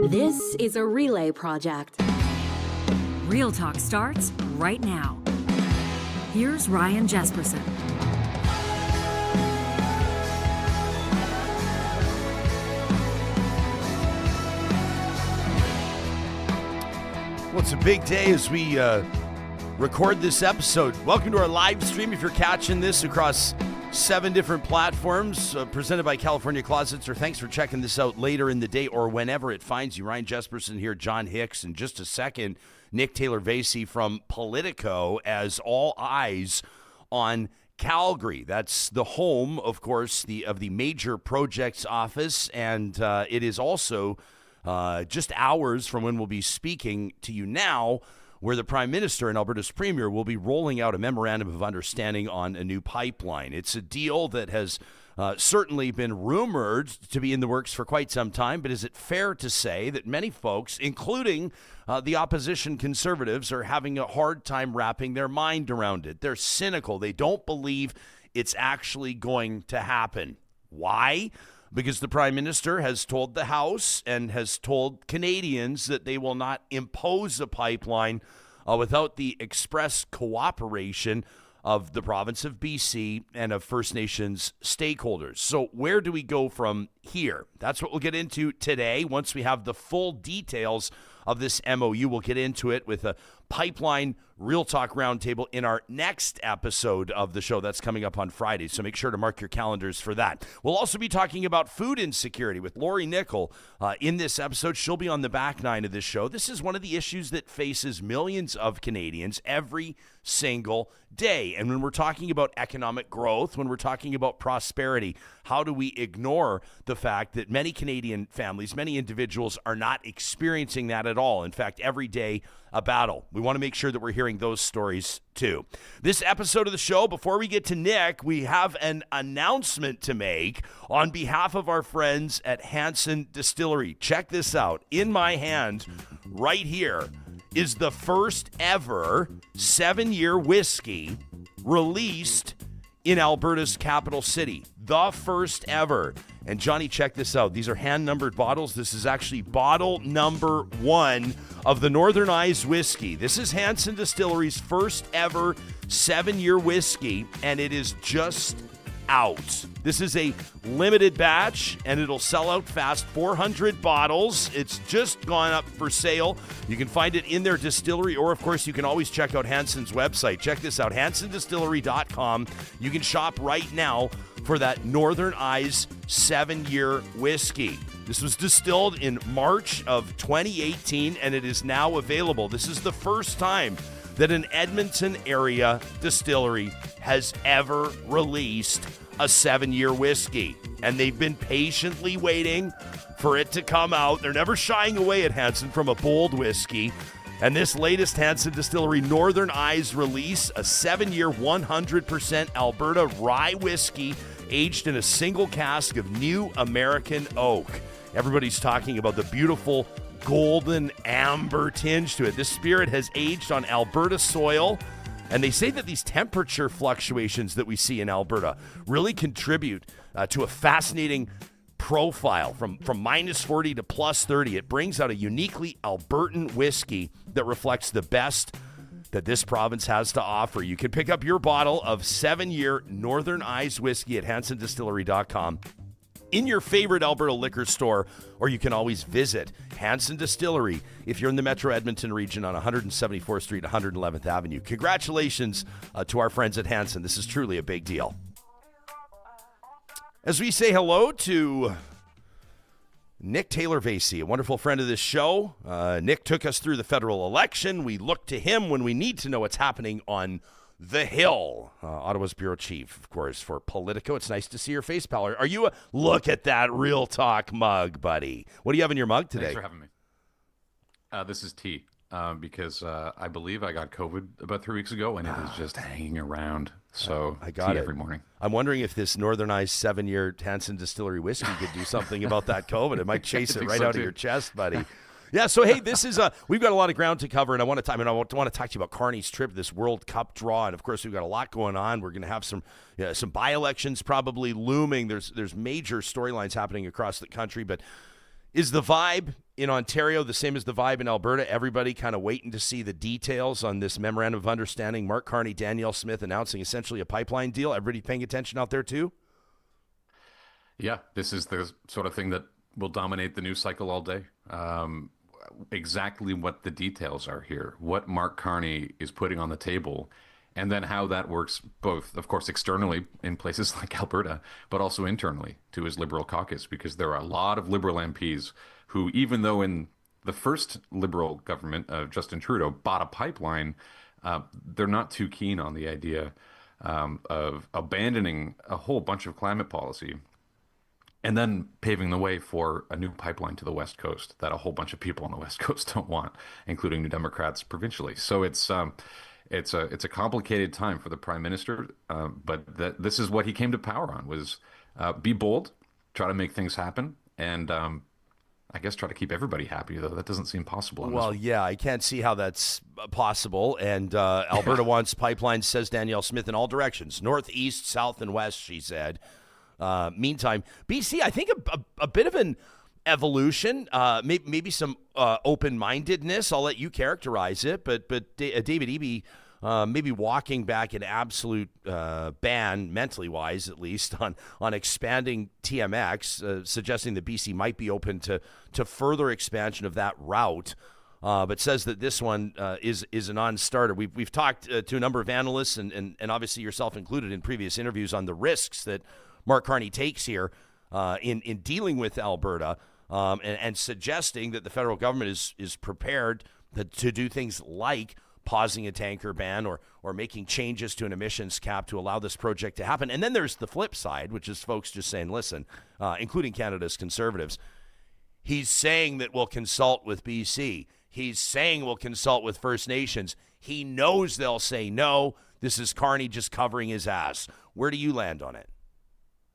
This is a relay project. Real Talk starts right now. Here's Ryan Jesperson. Well, it's a big day as we record this episode. Welcome to our live stream. If you're catching this across 7 different platforms, presented by California Closets, or thanks for checking this out later in the day or whenever it finds you. Ryan Jesperson here, John Hicks, in just a second, Nick Taylor-Vaisey from Politico, as all eyes on Calgary. That's the home, of course, of the major projects office, and it is also just hours from when we'll be speaking to you now, where the Prime Minister and Alberta's Premier will be rolling out a memorandum of understanding on a new pipeline. It's a deal that has certainly been rumored to be in the works for quite some time, but is it fair to say that many folks, including the opposition Conservatives, are having a hard time wrapping their mind around it? They're cynical. They don't believe it's actually going to happen. Why? Because the Prime Minister has told the House and has told Canadians that they will not impose a pipeline without the express cooperation of the province of BC and of First Nations stakeholders. So where do we go from here? That's what we'll get into today. Once we have the full details of this MOU, we'll get into it with a pipeline Real Talk Roundtable in our next episode of the show. That's coming up on Friday, so make sure to mark your calendars for that. We'll also be talking about food insecurity with Lori Nikkel in this episode. She'll be on the back nine of this show. This is one of the issues that faces millions of Canadians every single day. And when we're talking about economic growth, when we're talking about prosperity, how do we ignore the fact that many Canadian families, many individuals are not experiencing that at all? In fact, every day a battle. We want to make sure that we're hearing those stories too. This episode of the show, before we get to Nick, we have an announcement to make on behalf of our friends at Hansen Distillery. Check this out. In my hand right here is the first ever 7-year whiskey released in Alberta's capital city. The first ever. And Johnny, check this out. These are hand-numbered bottles. This is actually bottle number 1 of the Northern Eyes whiskey. This is Hansen Distillery's first ever 7-year whiskey, and it is just out. This is a limited batch, and it'll sell out fast. 400 bottles. It's just gone up for sale. You can find it in their distillery, or of course, you can always check out Hansen's website. Check this out, hansendistillery.com. You can shop right now for that Northern Eyes 7-year whiskey. This was distilled in March of 2018, and it is now available. This is the first time that an Edmonton area distillery has ever released a 7-year whiskey. And they've been patiently waiting for it to come out. They're never shying away at Hansen from a bold whiskey. And this latest Hansen Distillery Northern Eyes release, a 7-year 100% Alberta rye whiskey aged in a single cask of new American oak. Everybody's talking about the beautiful golden amber tinge to it. This spirit has aged on Alberta soil, and they say that these temperature fluctuations that we see in Alberta really contribute to a fascinating profile from minus 40 to plus 30. It brings out a uniquely Albertan whiskey that reflects the best that this province has to offer. You can pick up your bottle of 7-year Northern Eyes whiskey at hansendistillery.com. in your favorite Alberta liquor store, or you can always visit Hansen Distillery if you're in the Metro Edmonton region on 174th Street, 111th Avenue. Congratulations to our friends at Hansen. This is truly a big deal. As we say hello to Nick Taylor-Vaisey, a wonderful friend of this show. Nick took us through the federal election. We look to him when we need to know what's happening on the Hill. Ottawa's bureau chief, of course, for Politico. It's nice to see your face, pal. Are you look at that Real Talk mug, buddy? What do you have in your mug today? Thanks for having me. This is tea, because I believe I got COVID about 3 weeks ago, and it is just hanging around. So I got tea it every morning. I'm wondering if this Northern Eyes 7-year Hansen Distillery whiskey could do something about that COVID. It might chase it right out of your chest, buddy. Yeah, so hey, this is we've got a lot of ground to cover, and I want to talk to you about Carney's trip, this World Cup draw, and of course we've got a lot going on. We're going to have some by-elections probably looming. There's major storylines happening across the country, but is the vibe in Ontario, the same as the vibe in Alberta. Everybody kind of waiting to see the details on this memorandum of understanding. Mark Carney, Danielle Smith announcing essentially a pipeline deal. Everybody paying attention out there too? Yeah, this is the sort of thing that will dominate the news cycle all day. Exactly what the details are here, what Mark Carney is putting on the table, and then how that works both, of course, externally in places like Alberta, but also internally to his Liberal caucus, because there are a lot of Liberal MPs who, even though in the first Liberal government of Justin Trudeau bought a pipeline, they're not too keen on the idea of abandoning a whole bunch of climate policy and then paving the way for a new pipeline to the West Coast that a whole bunch of people on the West Coast don't want, including New Democrats provincially. So it's a complicated time for the Prime Minister, but this is what he came to power on, was be bold, try to make things happen, and I guess try to keep everybody happy, though that doesn't seem possible. Well, yeah, I can't see how that's possible. And Alberta wants pipelines, says Danielle Smith, in all directions, north, east, south, and west, she said. Meantime, BC, I think a bit of an evolution, maybe some open-mindedness. I'll let you characterize it, but David Eby maybe walking back an absolute ban, mentally wise at least, on expanding TMX, suggesting that BC might be open to further expansion of that route. But says that this one is a non-starter. We've talked to a number of analysts and obviously yourself included in previous interviews on the risks that Mark Carney takes here in dealing with Alberta and suggesting that the federal government is prepared to do things like pausing a tanker ban or making changes to an emissions cap to allow this project to happen. And then there's the flip side, which is folks just saying, listen, including Canada's Conservatives, he's saying that we'll consult with BC. He's saying we'll consult with First Nations. He knows they'll say no. This is Carney just covering his ass. Where do you land on it?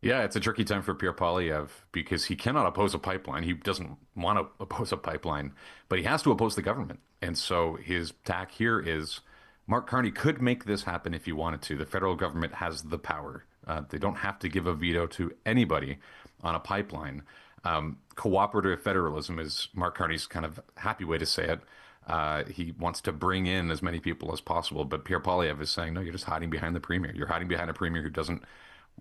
Yeah, it's a tricky time for Pierre Poilievre because he cannot oppose a pipeline. He doesn't want to oppose a pipeline, but he has to oppose the government. And so his tack here is Mark Carney could make this happen if he wanted to. The federal government has the power. They don't have to give a veto to anybody on a pipeline. Cooperative federalism is Mark Carney's kind of happy way to say it. He wants to bring in as many people as possible, but Pierre Poilievre is saying, no, you're just hiding behind the premier. You're hiding behind a premier who doesn't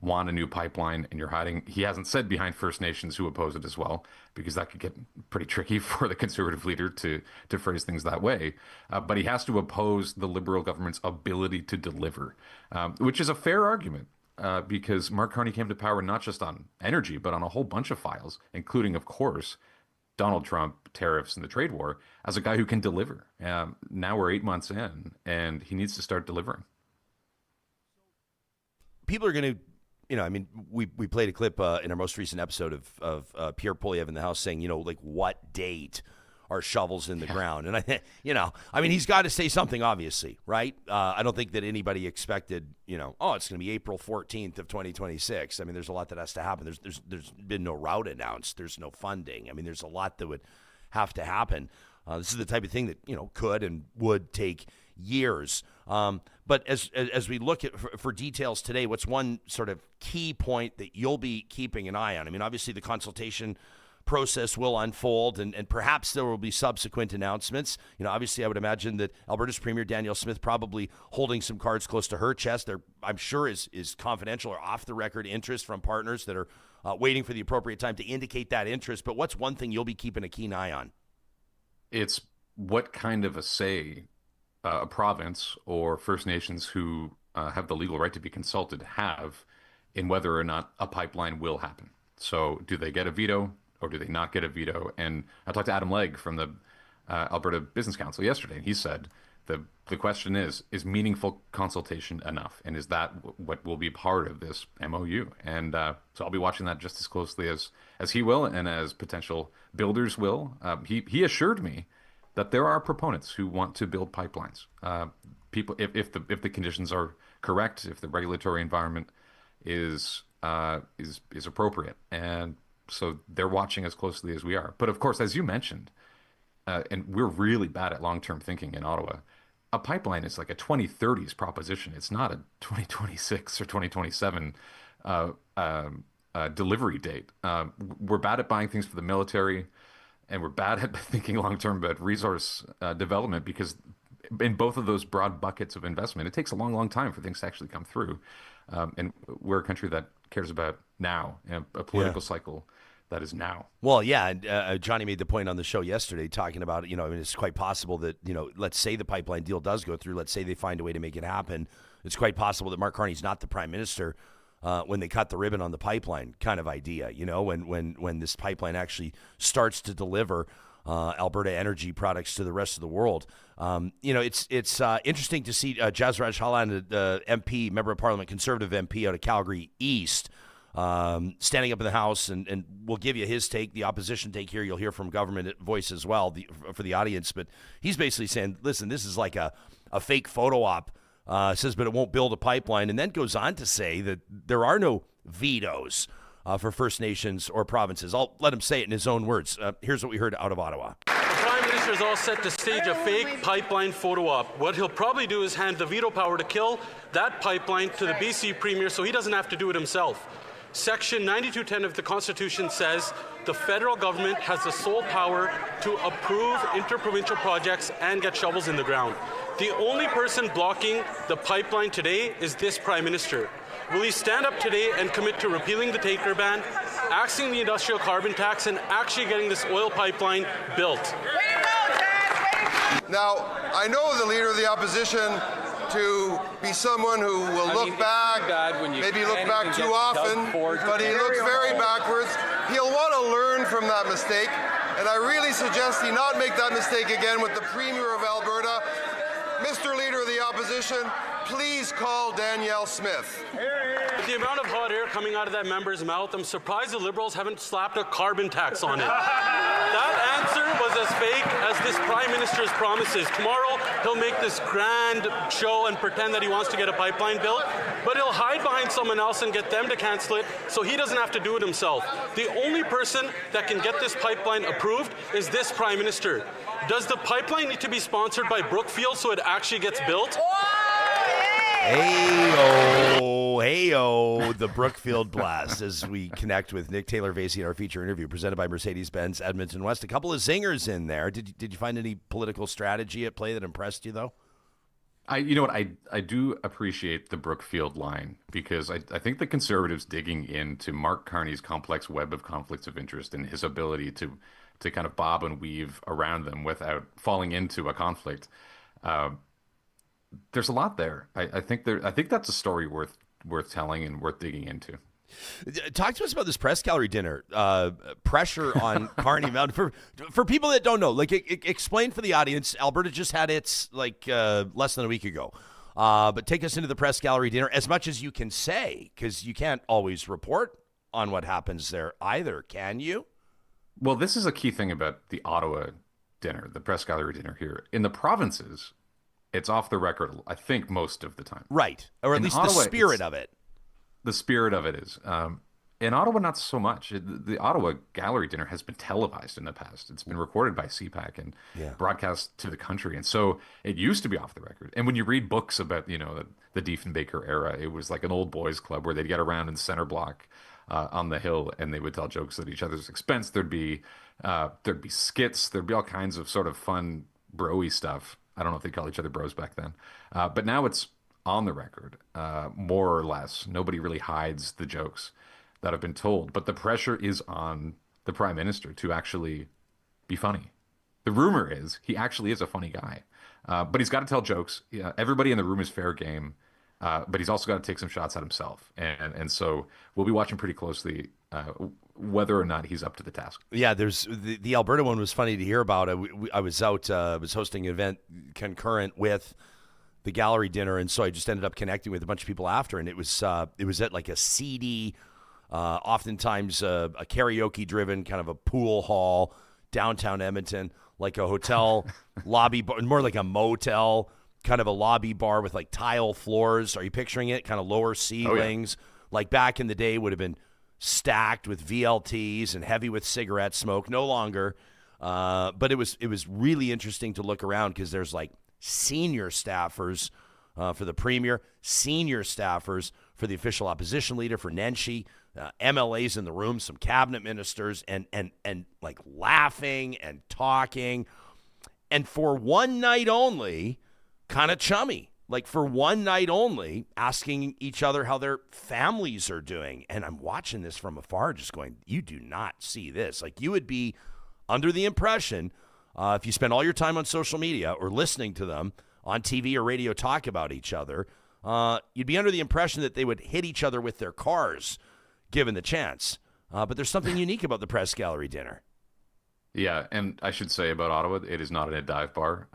want a new pipeline, and you're hiding. He hasn't said behind First Nations who oppose it as well, because that could get pretty tricky for the Conservative leader to phrase things that way. But he has to oppose the Liberal government's ability to deliver, which is a fair argument. Because Mark Carney came to power not just on energy, but on a whole bunch of files, including, of course, Donald Trump, tariffs, and the trade war, as a guy who can deliver. Now we're 8 months in, and he needs to start delivering. People are going to, we played a clip in our most recent episode of Pierre Poilievre in the House saying, like what date are shovels in the ground? And he's got to say something, obviously, right? I don't think that anybody expected, it's going to be April 14th of 2026. I mean, there's a lot that has to happen. There's been no route announced. There's no funding. I mean, there's a lot that would have to happen. This is the type of thing that, could and would take years. But as we look at for details today, what's one sort of key point that you'll be keeping an eye on? I mean, obviously the consultation process will unfold, and perhaps there will be subsequent announcements. Obviously, I would imagine that Alberta's Premier Danielle Smith probably holding some cards close to her chest. There, I'm sure, is confidential or off-the-record interest from partners that are waiting for the appropriate time to indicate that interest. But what's one thing you'll be keeping a keen eye on? It's what kind of a say a province or First Nations who have the legal right to be consulted have in whether or not a pipeline will happen. So do they get a veto? Or do they not get a veto? And I talked to Adam Legg from the Alberta Business Council yesterday, and he said the question is meaningful consultation enough? And is that what will be part of this MOU? And so I'll be watching that just as closely as he will and as potential builders will. He assured me that there are proponents who want to build pipelines. People, if the conditions are correct, if the regulatory environment is appropriate, and so they're watching as closely as we are. But of course, as you mentioned, and we're really bad at long-term thinking in Ottawa, a pipeline is like a 2030s proposition. It's not a 2026 or 2027 delivery date. We're bad at buying things for the military. and we're bad at thinking long-term about resource development, because in both of those broad buckets of investment, it takes a long, long time for things to actually come through. And we're a country that cares about now, a political cycle that is now. Well, yeah, and Johnny made the point on the show yesterday talking about, I mean, it's quite possible that, let's say the pipeline deal does go through, let's say they find a way to make it happen. It's quite possible that Mark Carney's not the prime minister when they cut the ribbon on the pipeline kind of idea, when this pipeline actually starts to deliver Alberta energy products to the rest of the world. It's interesting to see Jasraj Halland, MP, member of Parliament, Conservative MP out of Calgary East, standing up in the House, and we'll give you his take, the opposition take here. You'll hear from government voice as well for the audience. But he's basically saying, listen, this is like a fake photo op, says, but it won't build a pipeline, and then goes on to say that there are no vetoes for First Nations or provinces. I'll let him say it in his own words. Here's what we heard out of Ottawa. The Prime Minister is all set to stage a fake pipeline photo op. What he'll probably do is hand the veto power to kill that pipeline to the BC Premier so he doesn't have to do it himself. Section 9210 of the Constitution says the federal government has the sole power to approve interprovincial projects and get shovels in the ground. The only person blocking the pipeline today is this Prime Minister. Will he stand up today and commit to repealing the taker ban, axing the industrial carbon tax, and actually getting this oil pipeline built? Now, I know the Leader of the Opposition to be someone who will look back, maybe look back too often, but he looks very backwards. He'll want to learn from that mistake, and I really suggest he not make that mistake again with the Premier of Alberta. Mr. Leader of the Opposition, please call Danielle Smith. With the amount of hot air coming out of that member's mouth, I'm surprised the Liberals haven't slapped a carbon tax on it. That answer was as fake as this Prime Minister's promises. Tomorrow, he'll make this grand show and pretend that he wants to get a pipeline built, but he'll hide behind someone else and get them to cancel it so he doesn't have to do it himself. The only person that can get this pipeline approved is this Prime Minister. Does the pipeline need to be sponsored by Brookfield so it actually gets built? Hey-o, the Brookfield blast as we connect with Nick Taylor-Vaisey in our feature interview presented by Mercedes-Benz Edmonton West. A couple of zingers in there. Did you find any political strategy at play that impressed you, though? I do appreciate the Brookfield line, because I think the Conservatives digging into Mark Carney's complex web of conflicts of interest and his ability to kind of bob and weave around them without falling into a conflict. There's a lot there. I think that's a story worth telling and worth digging into. Talk to us about this press gallery dinner. Pressure on Carney Mountain for people that don't know. Like, explain for the audience. Alberta just had its less than a week ago. But take us into the press gallery dinner as much as you can say, because you can't always report on what happens there either, can you? Well, this is a key thing about the Ottawa dinner, the press gallery dinner here. In the provinces, it's off the record, I think, most of the time. Right. Or at least Ottawa, the spirit of it. The spirit of it is. In Ottawa, not so much. The Ottawa gallery dinner has been televised in the past. It's been recorded by CPAC and broadcast to the country. And so it used to be off the record. And when you read books about, the Diefenbaker era, it was like an old boys club where they'd get around in the center block on the hill, and they would tell jokes at each other's expense. There'd be skits. There'd be all kinds of sort of fun, bro-y stuff. I don't know if they call each other bros back then. But now it's on the record, more or less. Nobody really hides the jokes that have been told. But the pressure is on the Prime Minister to actually be funny. The rumor is he actually is a funny guy. But he's got to tell jokes. Everybody in the room is fair game. But he's also got to take some shots at himself. And so we'll be watching pretty closely whether or not he's up to the task. Yeah, there's the Alberta one was funny to hear about. I was out, was hosting an event concurrent with the gallery dinner, and so I just ended up connecting with a bunch of people after, and it was at like a seedy, oftentimes a karaoke-driven kind of a pool hall, downtown Edmonton, like a hotel lobby, more like a motel, kind of a lobby bar with like tile floors. Are you picturing it? Kind of lower ceilings. Oh, yeah. Like back in the day would have been stacked with VLTs and heavy with cigarette smoke. No longer. But it was really interesting to look around because there's like senior staffers for the Premier, senior staffers for the official opposition leader, for Nenshi, MLAs in the room, some cabinet ministers, and like laughing and talking. And for one night only, kind of chummy. Like for one night only, asking each other how their families are doing. And I'm watching this from afar, just going, you do not see this. Like you would be under the impression, if you spend all your time on social media or listening to them on TV or radio talk about each other, you'd be under the impression that they would hit each other with their cars, given the chance. But there's something unique about the press gallery dinner. Yeah, and I should say about Ottawa, it is not in a dive bar.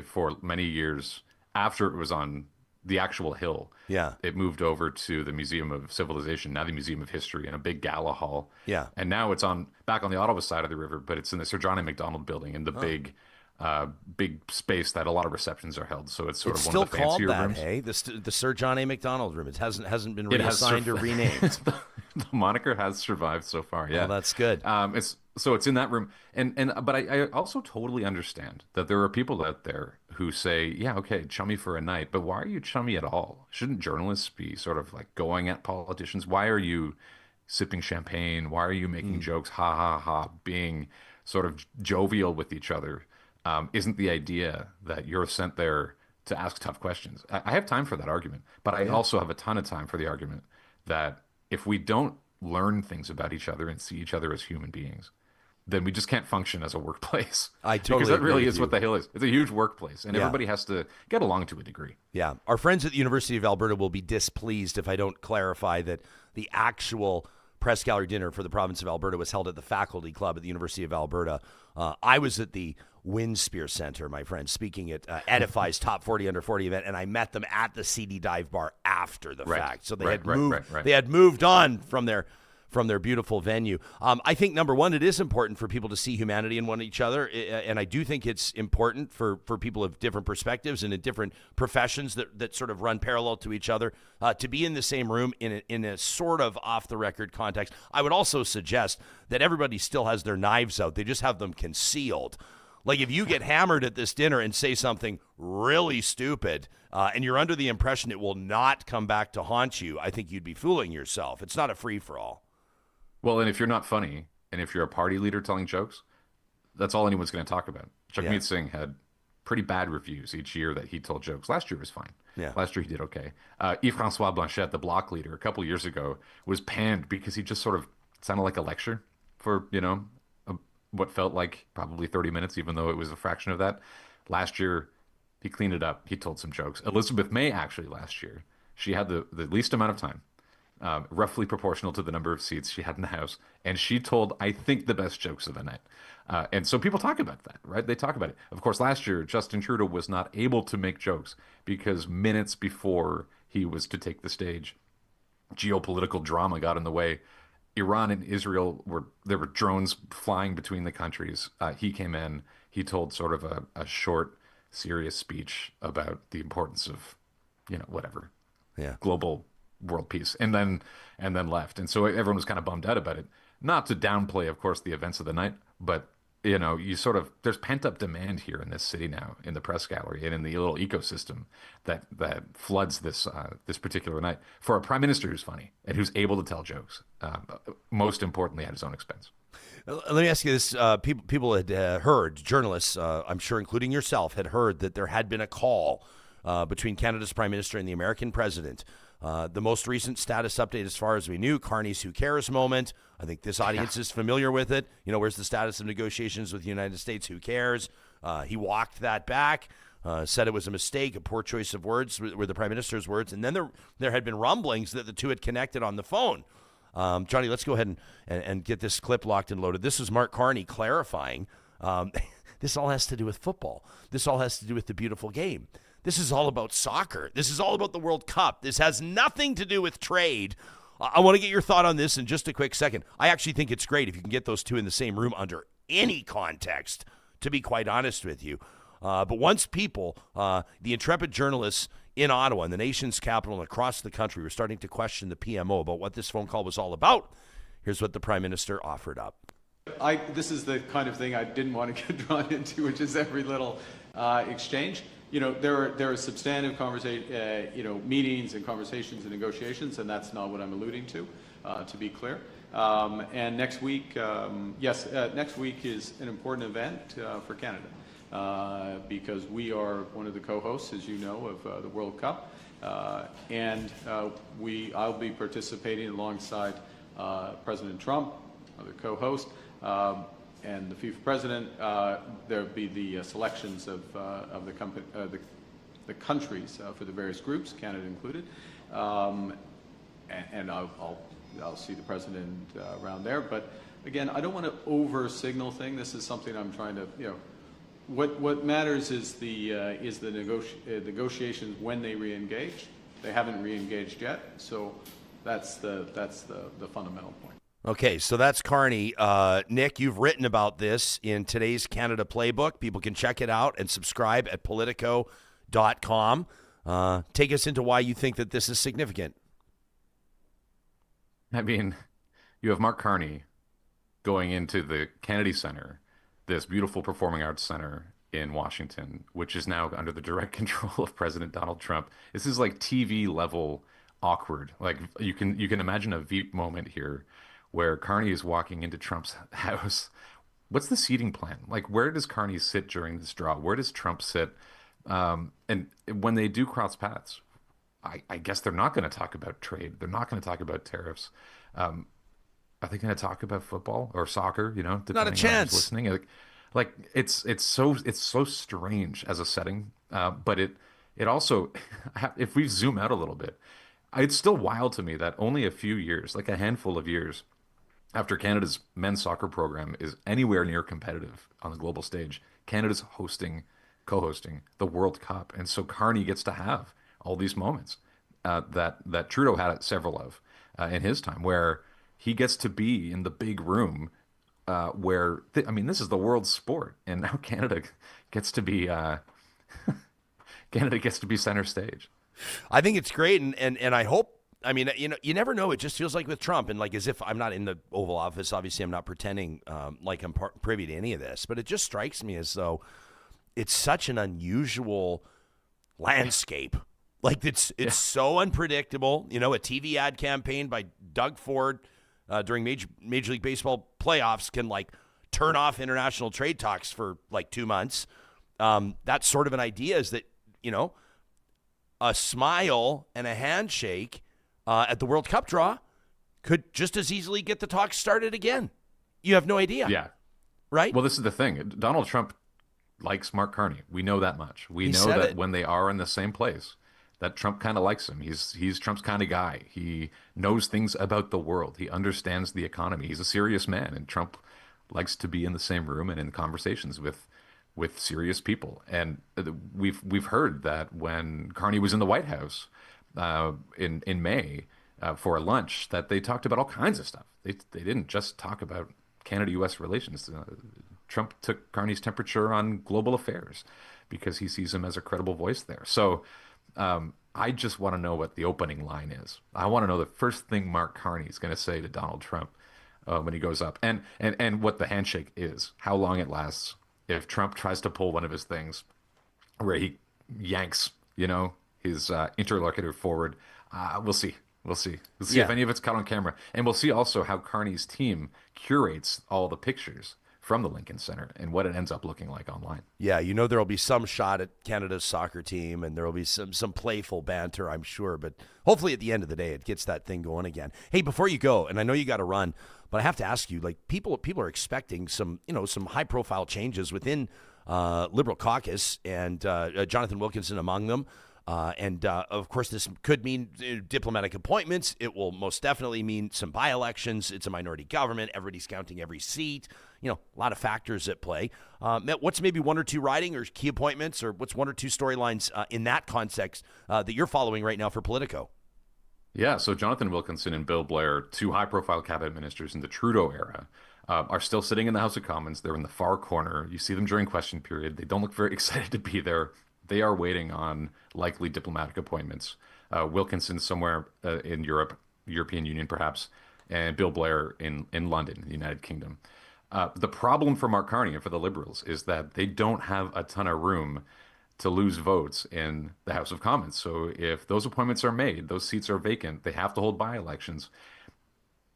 For many years after it was on the actual hill, it moved over to the Museum of Civilization, now the Museum of History, in a big gala hall. Yeah, and now it's back on the Ottawa side of the river, but it's in the Sir John A. Macdonald building in the big space that a lot of receptions are held. So it's sort of one of the fancier rooms. Hey, the Sir John A. Macdonald room. It hasn't been reassigned or renamed. The moniker has survived so far. Yeah, well, that's good. It's in that room, but I also totally understand that there are people out there who say, yeah, okay, chummy for a night, but why are you chummy at all? Shouldn't journalists be sort of like going at politicians? Why are you sipping champagne? Why are you making jokes? Ha ha ha, being sort of jovial with each other. Isn't the idea that you're sent there to ask tough questions? I have time for that argument, but I also have a ton of time for the argument that if we don't learn things about each other and see each other as human beings, then we just can't function as a workplace. I totally because that really agree is with what the Hill is. It's a huge workplace, and Yeah. everybody has to get along to a degree. Yeah. Our friends at the University of Alberta will be displeased if I don't clarify that the actual press gallery dinner for the province of Alberta was held at the Faculty Club at the University of Alberta. I was at the Winspear Center, my friend, speaking at Edify's Top 40 Under 40 event, and I met them at the CD Dive Bar after the fact. So they had moved on from their beautiful venue. I think, number one, it is important for people to see humanity in one each other, and I do think it's important for people of different perspectives and in different professions that sort of run parallel to each other to be in the same room in a sort of off-the-record context. I would also suggest that everybody still has their knives out. They just have them concealed. Like if you get hammered at this dinner and say something really stupid and you're under the impression it will not come back to haunt you, I think you'd be fooling yourself. It's not a free-for-all. Well, and if you're not funny, and if you're a party leader telling jokes, that's all anyone's going to talk about. Jagmeet Singh had pretty bad reviews each year that he told jokes. Last year was fine. Yeah. Last year he did okay. Yves-François Blanchet, the bloc leader, a couple of years ago, was panned because he just sort of sounded like a lecture for, what felt like probably 30 minutes, even though it was a fraction of that. Last year, he cleaned it up. He told some jokes. Elizabeth May, actually, last year, she had the least amount of time. Roughly proportional to the number of seats she had in the House. And she told, I think, the best jokes of the night. And so people talk about that, right? They talk about it. Of course, last year, Justin Trudeau was not able to make jokes because minutes before he was to take the stage, geopolitical drama got in the way. Iran and Israel there were drones flying between the countries. He came in, he told sort of a short, serious speech about the importance of, global world peace, and then left. And so everyone was kind of bummed out about it. Not to downplay, of course, the events of the night, but there's pent up demand here in this city now, in the press gallery and in the little ecosystem that floods this particular night for a prime minister who's funny and who's able to tell jokes. Most importantly, at his own expense. Let me ask you this: people had heard, journalists, I'm sure, including yourself, had heard that there had been a call between Canada's prime minister and the American president. The most recent status update, as far as we knew, Carney's "Who Cares" moment. I think this audience is familiar with it. Where's the status of negotiations with the United States? Who cares? He walked that back, said it was a mistake, a poor choice of words were the prime minister's words. And then there had been rumblings that the two had connected on the phone. Johnny, let's go ahead and get this clip locked and loaded. This is Mark Carney clarifying. This all has to do with football. This all has to do with the beautiful game. This is all about soccer. This is all about the World Cup. This has nothing to do with trade. I want to get your thought on this in just a quick second. I actually think it's great if you can get those two in the same room under any context, to be quite honest with you. But once people, the intrepid journalists in Ottawa and the nation's capital and across the country were starting to question the PMO about what this phone call was all about, here's what the Prime Minister offered up. This is the kind of thing I didn't want to get drawn into, which is every little exchange. There are substantive meetings and conversations and negotiations, and that's not what I'm alluding to. to be clear. And next week, next week is an important event for Canada because we are one of the co-hosts, as you know, of the World Cup. And I'll be participating alongside President Trump, other co-host, and the FIFA president. There'll be the selections of the countries for the various groups, Canada included, and I'll see the president around there. But again, I don't want to over-signal thing. This is something I'm trying to, what matters is the negotiations when they re-engage. They haven't re-engaged yet, so that's the fundamental point. Okay, so that's Carney. Nick, you've written about this in today's Canada Playbook. People can check it out and subscribe at Politico.com. Take us into why you think that this is significant. I mean, you have Mark Carney going into the Kennedy Center, this beautiful performing arts center in Washington, which is now under the direct control of President Donald Trump. This is like TV level awkward. Like you can imagine a Veep moment here where Carney is walking into Trump's house. What's the seating plan? Like, where does Carney sit during this draw? Where does Trump sit? And when they do cross paths, I guess they're not going to talk about trade. They're not going to talk about tariffs. Are they going to talk about football or soccer? Not a chance. Listening, like it's so strange as a setting. But it also, if we zoom out a little bit, it's still wild to me that only a few years, like a handful of years, after Canada's men's soccer program is anywhere near competitive on the global stage, Canada's co-hosting the World Cup, and so Carney gets to have all these moments that Trudeau had several of in his time, where he gets to be in the big room where this is the world's sport, and now Canada gets to be center stage. I think it's great, and I hope. You never know. It just feels like with Trump, and like as if I'm not in the Oval Office. Obviously, I'm not pretending like I'm privy to any of this, but it just strikes me as though it's such an unusual landscape. Like it's so unpredictable. A TV ad campaign by Doug Ford during Major League Baseball playoffs can like turn off international trade talks for like 2 months. That sort of an idea is that a smile and a handshake at the World Cup draw could just as easily get the talks started again. You have no idea. Yeah. Right? Well, this is the thing. Donald Trump likes Mark Carney. We know that much. We know that when they are in the same place, that Trump kind of likes him. He's Trump's kind of guy. He knows things about the world. He understands the economy. He's a serious man, and Trump likes to be in the same room and in conversations with serious people. And we've heard that when Carney was in the White House in May for a lunch, that they talked about all kinds of stuff. They didn't just talk about Canada-U.S. relations. Trump took Carney's temperature on global affairs because he sees him as a credible voice there. So I just want to know what the opening line is. I want to know the first thing Mark Carney is going to say to Donald Trump when he goes up, and what the handshake is, how long it lasts. If Trump tries to pull one of his things where he yanks, his interlocutor forward, we'll see. We'll see if any of it's caught on camera. And we'll see also how Carney's team curates all the pictures from the Lincoln Center and what it ends up looking like online. Yeah, there will be some shot at Canada's soccer team, and there will be some playful banter, I'm sure. But hopefully at the end of the day, it gets that thing going again. Hey, before you go, and I know you got to run, but I have to ask you, like people are expecting some high-profile changes within Liberal caucus, and Jonathan Wilkinson among them. Of course, this could mean diplomatic appointments. It will most definitely mean some by-elections. It's a minority government. Everybody's counting every seat. A lot of factors at play. What's maybe one or two riding or key appointments, or what's one or two storylines in that context that you're following right now for Politico? Yeah, so Jonathan Wilkinson and Bill Blair, two high-profile cabinet ministers in the Trudeau era, are still sitting in the House of Commons. They're in the far corner. You see them during question period. They don't look very excited to be there. They are waiting on likely diplomatic appointments. Wilkinson somewhere in Europe, European Union perhaps, and Bill Blair in London, the United Kingdom. The problem for Mark Carney and for the Liberals is that they don't have a ton of room to lose votes in the House of Commons. So if those appointments are made, those seats are vacant, they have to hold by-elections.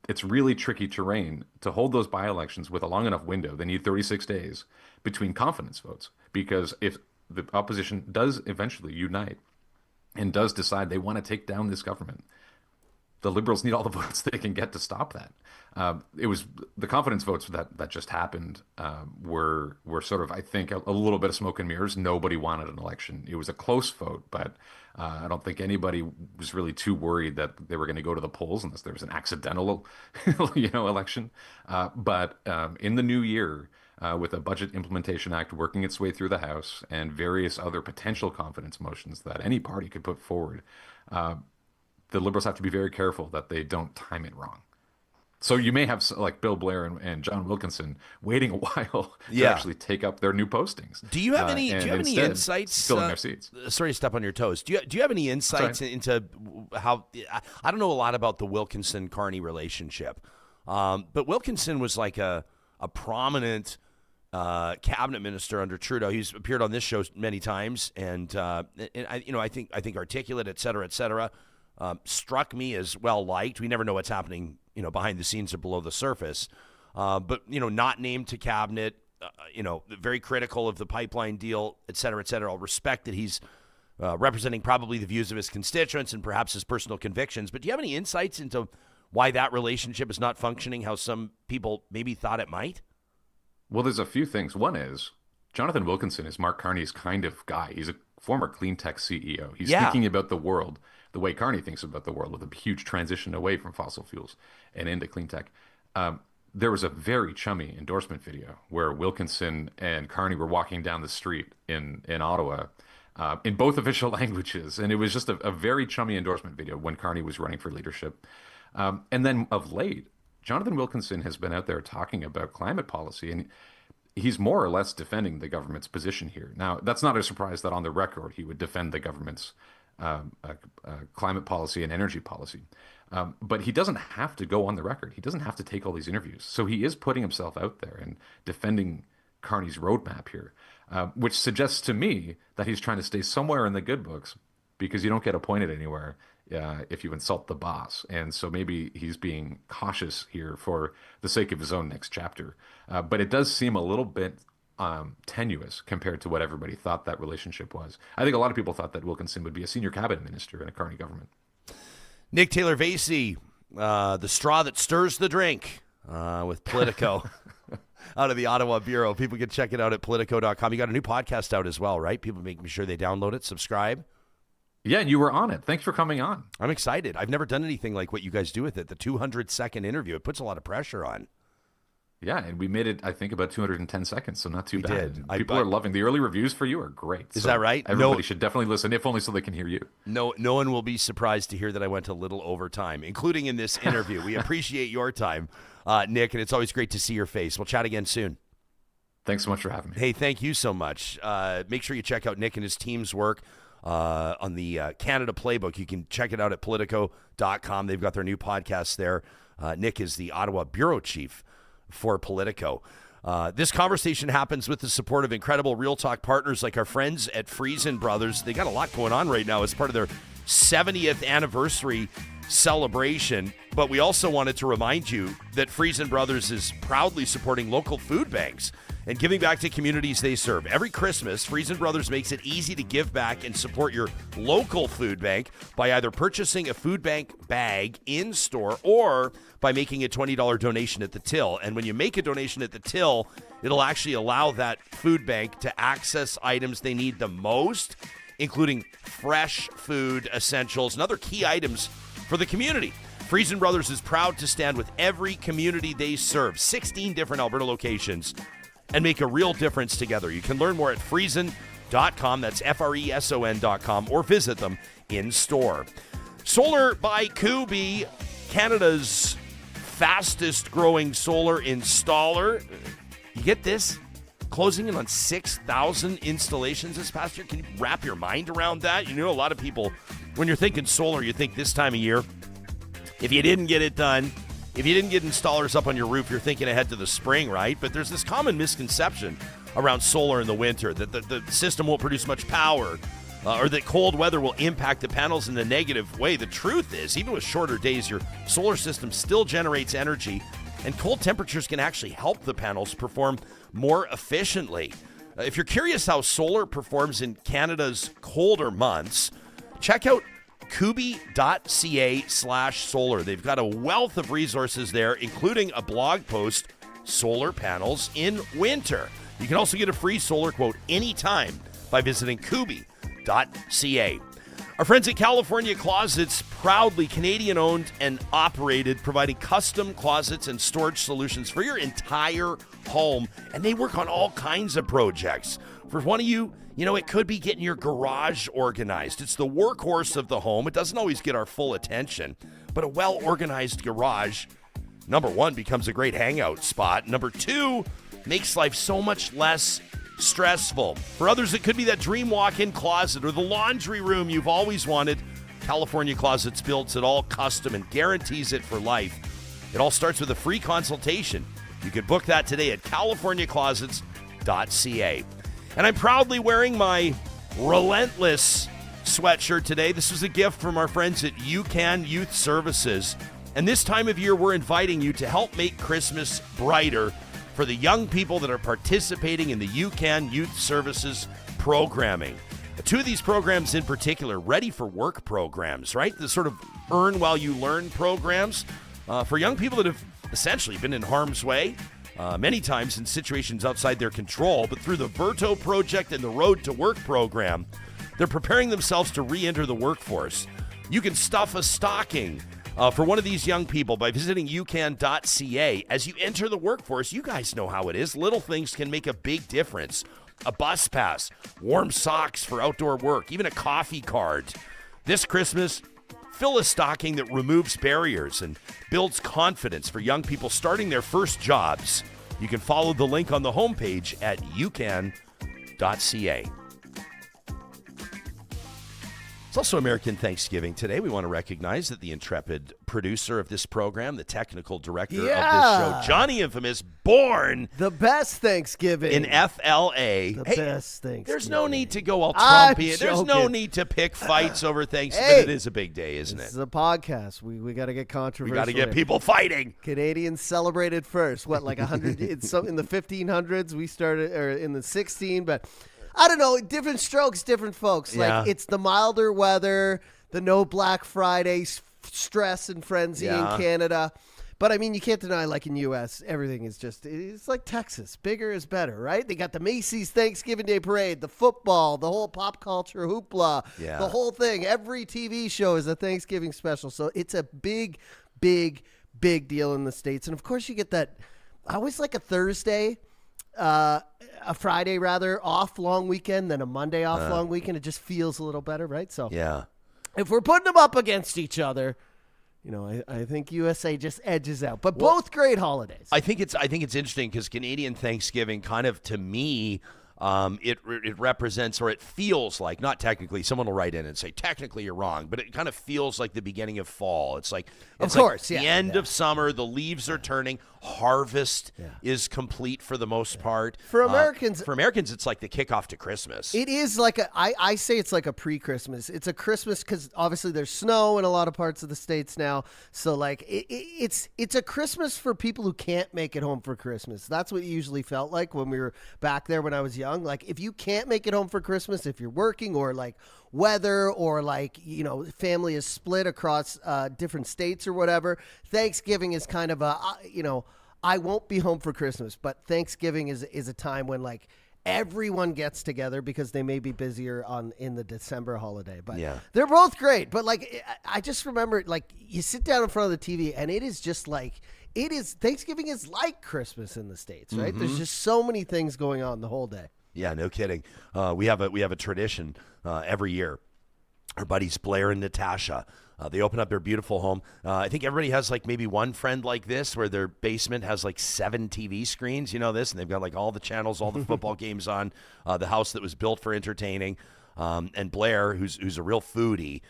it's really tricky terrain to hold those by-elections with a long enough window. They need 36 days between confidence votes, because if the opposition does eventually unite and does decide they want to take down this government, the Liberals need all the votes they can get to stop that. It was the confidence votes that just happened were sort of, I think, a little bit of smoke and mirrors. Nobody wanted an election. It was a close vote, but I don't think anybody was really too worried that they were going to go to the polls unless there was an accidental, election. But in the new year, with a Budget Implementation Act working its way through the House and various other potential confidence motions that any party could put forward, the Liberals have to be very careful that they don't time it wrong. So you may have like Bill Blair and John Wilkinson waiting a while to actually take up their new postings. Do you have any insights? Still in their seats. Sorry to step on your toes. Do you have any insights into how? I don't know a lot about the Wilkinson-Carney relationship, but Wilkinson was like a prominent cabinet minister under Trudeau. He's appeared on this show many times, and I think articulate, et cetera, et cetera. Struck me as well liked. We never know what's happening, behind the scenes or below the surface. But not named to cabinet, very critical of the pipeline deal, et cetera, et cetera. I'll respect that he's representing probably the views of his constituents and perhaps his personal convictions. But do you have any insights into why that relationship is not functioning how some people maybe thought it might? Well, there's a few things. One is Jonathan Wilkinson is Mark Carney's kind of guy. He's a former clean tech CEO. He's thinking about the world the way Carney thinks about the world, with a huge transition away from fossil fuels and into clean tech. There was a very chummy endorsement video where Wilkinson and Carney were walking down the street in Ottawa in both official languages. And it was just a very chummy endorsement video when Carney was running for leadership. And then of late, Jonathan Wilkinson has been out there talking about climate policy, and he's more or less defending the government's position here. Now, that's not a surprise that on the record he would defend the government's climate policy and energy policy. But he doesn't have to go on the record. He doesn't have to take all these interviews. So he is putting himself out there and defending Carney's roadmap here, which suggests to me that he's trying to stay somewhere in the good books, because you don't get appointed anywhere if you insult the boss. And so maybe he's being cautious here for the sake of his own next chapter. But it does seem a little bit tenuous compared to what everybody thought that relationship was. I think a lot of people thought that Wilkinson would be a senior cabinet minister in a Carney government. Nick Taylor-Vaisey, the straw that stirs the drink, with Politico out of the Ottawa Bureau. People can check it out at Politico.com. You got a new podcast out as well, right? People making sure they download it, subscribe. Yeah, and you were on it. Thanks for coming on. I'm excited. I've never done anything like what you guys do with it. The 200-second interview. It puts a lot of pressure on. Yeah, and we made it, I think, about 210 seconds, so not too bad. Did. People are loving the early reviews for you are great. Is that right? Everybody should definitely listen, if only so they can hear you. No one will be surprised to hear that I went a little over time, including in this interview. We appreciate your time, Nick, and it's always great to see your face. We'll chat again soon. Thanks so much for having me. Hey, thank you so much. Make sure you check out Nick and his team's work on the Canada Playbook. You can check it out at Politico.com. They've got their new podcast there. Nick is the Ottawa Bureau Chief for Politico. This conversation happens with the support of incredible Real Talk partners like our friends at Friesen Brothers. They got a lot going on right now as part of their 70th anniversary celebration. But we also wanted to remind you that Friesen Brothers is proudly supporting local food banks and giving back to communities they serve. Every Christmas, Friesen Brothers makes it easy to give back and support your local food bank by either purchasing a food bank bag in store or by making a $20 donation at the till. And when you make a donation at the till, it'll actually allow that food bank to access items they need the most, including fresh food, essentials, and other key items for the community. Friesen Brothers is proud to stand with every community they serve, 16 different Alberta locations, and make a real difference together. You can learn more at Friesen.com, that's Freson.com, or visit them in store. Solar by Kubi, Canada's fastest growing solar installer. You get this? Closing in on 6,000 installations this past year. Can you wrap your mind around that? You know, a lot of people, when you're thinking solar, you think this time of year. If you didn't get it done, if you didn't get installers up on your roof, you're thinking ahead to the spring, right? But there's this common misconception around solar in the winter, that the system won't produce much power. or that cold weather will impact the panels in a negative way. The truth is, even with shorter days, your solar system still generates energy, and cold temperatures can actually help the panels perform more efficiently. If you're curious how solar performs in Canada's colder months, check out kubi.ca/solar. They've got a wealth of resources there, including a blog post, Solar Panels in Winter. You can also get a free solar quote anytime by visiting kubi.ca. Our friends at California Closets, proudly Canadian-owned and operated, providing custom closets and storage solutions for your entire home. And they work on all kinds of projects. For one of you, it could be getting your garage organized. It's the workhorse of the home. It doesn't always get our full attention, but a well-organized garage, number one, becomes a great hangout spot. Number two, makes life so much less stressful. For others, it could be that dream walk-in closet or the laundry room you've always wanted. California Closets builds it all custom and guarantees it for life. It all starts with a free consultation. You could book that today at californiaclosets.ca. And I'm proudly wearing my Relentless sweatshirt today. This was a gift from our friends at UCAN Youth Services. And this time of year, we're inviting you to help make Christmas brighter for the young people that are participating in the UCAN Youth Services programming. Two of these programs in particular, ready for work programs, right? The sort of earn while you learn programs for young people that have essentially been in harm's way, many times in situations outside their control. But through the Verto Project and the Road to Work program, they're preparing themselves to re-enter the workforce. You can stuff a stocking for one of these young people by visiting ucan.ca. As you enter the workforce, you guys know how it is. Little things can make a big difference. A bus pass, warm socks for outdoor work, even a coffee card. This Christmas, fill a stocking that removes barriers and builds confidence for young people starting their first jobs. You can follow the link on the homepage at ucan.ca. It's also American Thanksgiving today. We want to recognize that the intrepid producer of this program, the technical director of this show, Johnny Infamous, born the best Thanksgiving in FLA. The best Thanksgiving. There's no need to go all Trumpy. There's no need to pick fights over Thanksgiving. But it is a big day, isn't it? This is a podcast. We got to get controversial. We got to get people fighting. Canadians celebrated first. What, like 100? In the 1500s we started, or in the 16, but. I don't know, different strokes, different folks. Yeah. Like, it's the milder weather, the no Black Friday stress and frenzy in Canada. But, I mean, you can't deny, like in U.S., everything is just, it's like Texas. Bigger is better, right? They got the Macy's Thanksgiving Day Parade, the football, the whole pop culture hoopla, the whole thing. Every TV show is a Thanksgiving special. So it's a big, big, big deal in the States. And, of course, you get that, I always like a Thursday, a Friday rather off long weekend than a Monday off long weekend. It just feels a little better, right? So if we're putting them up against each other, I think USA just edges out. But both great holidays. I think it's interesting because Canadian Thanksgiving kind of, to me, it represents, or it feels like, not technically, someone will write in and say, technically you're wrong, but it kind of feels like the beginning of fall. It's like, the end of summer, the leaves are turning, harvest is complete for the most part. For Americans, it's like the kickoff to Christmas. It is like I say it's like a pre-Christmas. It's a Christmas because obviously there's snow in a lot of parts of the States now. So like it's a Christmas for people who can't make it home for Christmas. That's what it usually felt like when we were back there when I was young. Like, if you can't make it home for Christmas, if you're working, or like weather, or like, family is split across different states or whatever, Thanksgiving is kind of I won't be home for Christmas, but Thanksgiving is a time when like everyone gets together because they may be busier in the December holiday. But they're both great. But like, I just remember, like, you sit down in front of the TV and it is just like, Thanksgiving is like Christmas in the States, right? Mm-hmm. There's just so many things going on the whole day. Yeah, no kidding. We have a tradition every year. Our buddies Blair and Natasha, they open up their beautiful home. I think everybody has like maybe one friend like this where their basement has like 7 TV screens, and they've got like all the channels, all the football games on, the house that was built for entertaining. And Blair, who's a real foodie,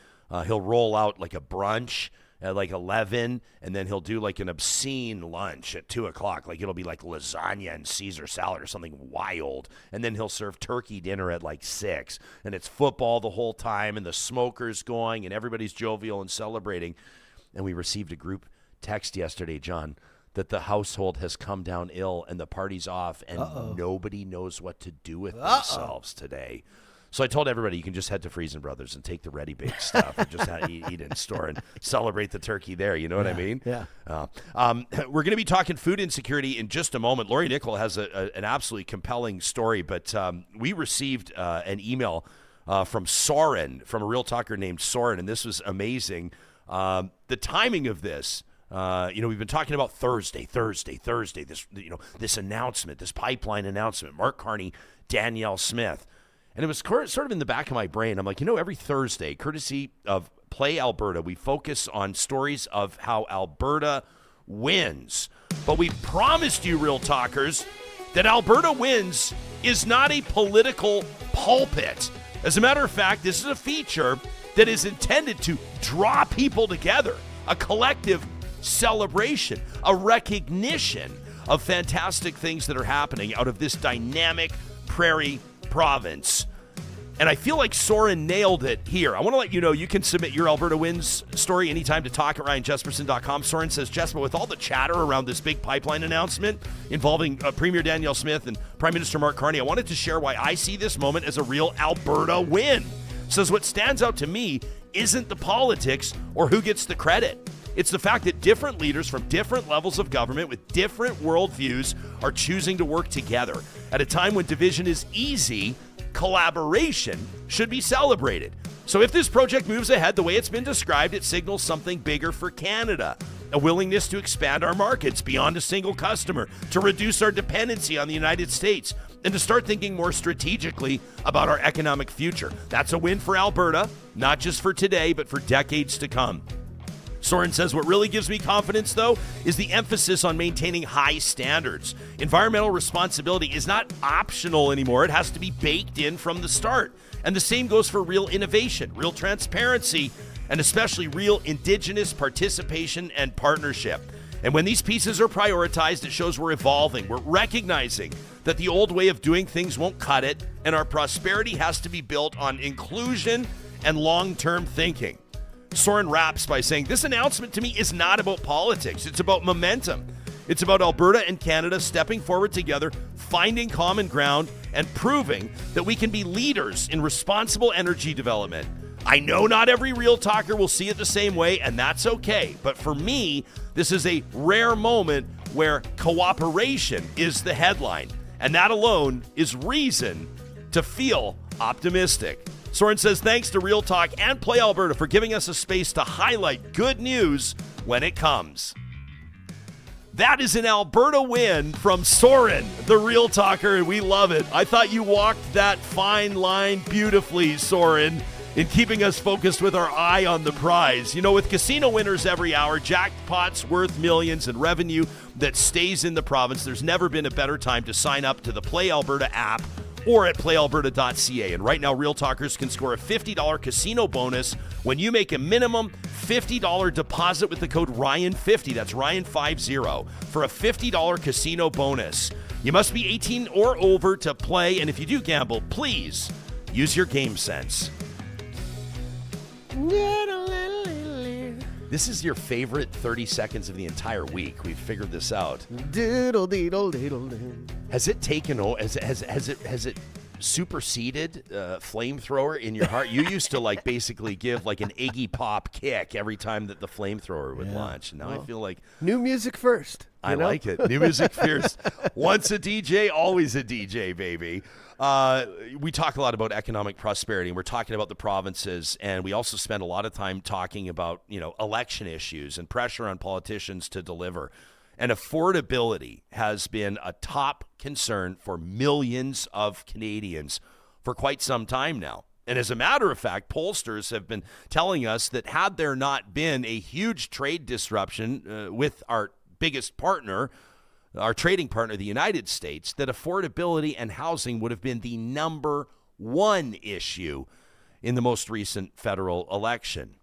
he'll roll out like a brunch at like 11, and then he'll do like an obscene lunch at 2 o'clock. Like it'll be like lasagna and Caesar salad or something wild. And then he'll serve turkey dinner at like 6. And it's football the whole time, and the smoker's going, and everybody's jovial and celebrating. And we received a group text yesterday, John, that the household has come down ill and the party's off, and nobody knows what to do with themselves today. So I told everybody you can just head to Freezing Brothers and take the ready baked stuff and just eat in store and celebrate the turkey there. You know what I mean? Yeah. We're going to be talking food insecurity in just a moment. Lori Nikkel has an absolutely compelling story, but we received an email from Sorin, from a real talker named Sorin, and this was amazing. The timing of this, we've been talking about Thursday, this announcement, this pipeline announcement, Mark Carney, Danielle Smith. And it was sort of in the back of my brain. I'm like, every Thursday, courtesy of Play Alberta, we focus on stories of how Alberta wins. But we promised you, real talkers, that Alberta Wins is not a political pulpit. As a matter of fact, this is a feature that is intended to draw people together, a collective celebration, a recognition of fantastic things that are happening out of this dynamic prairie province. And I feel like Sorin nailed it here. I want to let you know you can submit your Alberta Wins story anytime to talk@ryanjesperson.com. Sorin says, Jespo, with all the chatter around this big pipeline announcement involving Premier Danielle Smith and Prime Minister Mark Carney, I wanted to share why I see this moment as a real Alberta win. Says what stands out to me isn't the politics or who gets the credit. It's the fact that different leaders from different levels of government with different worldviews are choosing to work together. At a time when division is easy, collaboration should be celebrated. So if this project moves ahead the way it's been described, it signals something bigger for Canada. A willingness to expand our markets beyond a single customer, to reduce our dependency on the United States, and to start thinking more strategically about our economic future. That's a win for Alberta, not just for today, but for decades to come. Sorin says what really gives me confidence, though, is the emphasis on maintaining high standards. Environmental responsibility is not optional anymore. It has to be baked in from the start. And the same goes for real innovation, real transparency, and especially real Indigenous participation and partnership. And when these pieces are prioritized, it shows we're evolving. We're recognizing that the old way of doing things won't cut it, and our prosperity has to be built on inclusion and long-term thinking. Sorin wraps by saying, this announcement to me is not about politics. It's about momentum. It's about Alberta and Canada stepping forward together, finding common ground, and proving that we can be leaders in responsible energy development. I know not every real talker will see it the same way, and that's okay. But for me, this is a rare moment where cooperation is the headline. And that alone is reason to feel optimistic. Sorin says thanks to Real Talk and Play Alberta for giving us a space to highlight good news when it comes. That is an Alberta win from Sorin, the Real Talker, and we love it. I thought you walked that fine line beautifully, Sorin, in keeping us focused with our eye on the prize. With casino winners every hour, jackpots worth millions, and revenue that stays in the province, there's never been a better time to sign up to the Play Alberta app or at playalberta.ca. And right now, Real Talkers can score a $50 casino bonus when you make a minimum $50 deposit with the code RYAN50. That's RYAN50 for a $50 casino bonus. You must be 18 or over to play, and if you do gamble, please use your game sense. This is your favorite 30 seconds of the entire week. We've figured this out. Diddle diddle diddle diddle. Has it taken? Has it superseded flamethrower in your heart? You used to basically give an Iggy Pop kick every time that the flamethrower would launch. Now I feel like new music first. I like it. New music first. Once a DJ, always a DJ, baby. We talk a lot about economic prosperity, and we're talking about the provinces, and we also spend a lot of time talking about, election issues and pressure on politicians to deliver. And affordability has been a top concern for millions of Canadians for quite some time now. And as a matter of fact, pollsters have been telling us that had there not been a huge trade disruption with our biggest partner, our trading partner, the United States, that affordability and housing would have been the number one issue in the most recent federal election.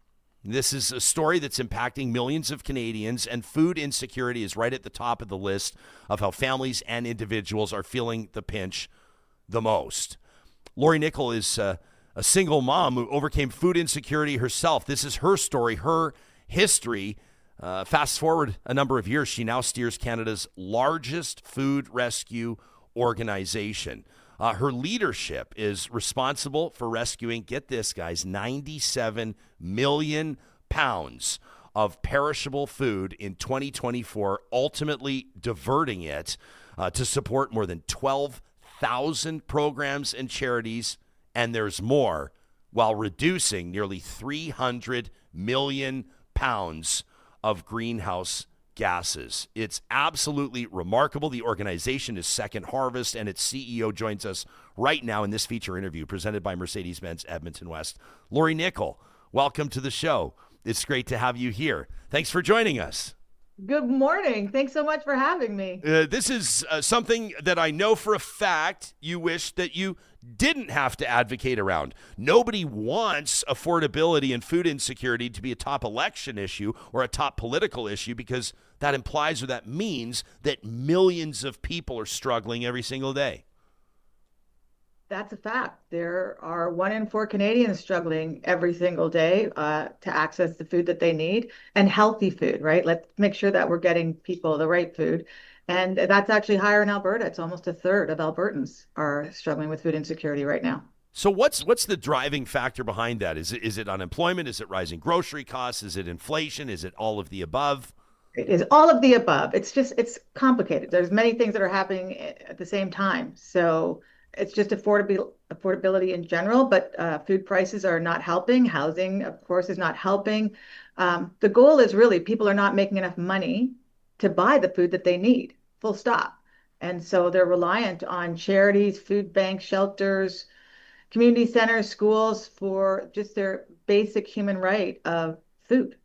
This is a story that's impacting millions of Canadians, and food insecurity is right at the top of the list of how families and individuals are feeling the pinch the most. Lori Nikkel is a single mom who overcame food insecurity herself. This is her story, her history. Fast forward a number of years, she now steers Canada's largest food rescue organization. Her leadership is responsible for rescuing, get this, guys, 97 million pounds of perishable food in 2024, ultimately diverting it to support more than 12,000 programs and charities, and there's more, while reducing nearly 300 million pounds of greenhouse gases. It's absolutely remarkable. The organization is Second Harvest, and its CEO joins us right now in this feature interview presented by Mercedes-Benz Edmonton West. Lori Nikkel, welcome to the show. It's great to have you here. Thanks for joining us. Good morning. Thanks so much for having me. This is something that I know for a fact you wish that you didn't have to advocate around. Nobody wants affordability and food insecurity to be a top election issue or a top political issue, because that implies or that means that millions of people are struggling every single day. That's a fact. There are 1 in 4 Canadians struggling every single day to access the food that they need, and healthy food, right? Let's make sure that we're getting people the right food. And that's actually higher in Alberta. It's almost a third of Albertans are struggling with food insecurity right now. So what's the driving factor behind that? Is it unemployment? Is it rising grocery costs? Is it inflation? Is it all of the above? It is all of the above. It's complicated. There's many things that are happening at the same time. So it's just affordability in general, but food prices are not helping. Housing, of course, is not helping. The goal is really people are not making enough money to buy the food that they need, full stop. And so they're reliant on charities, food banks, shelters, community centers, schools for just their basic human right of food.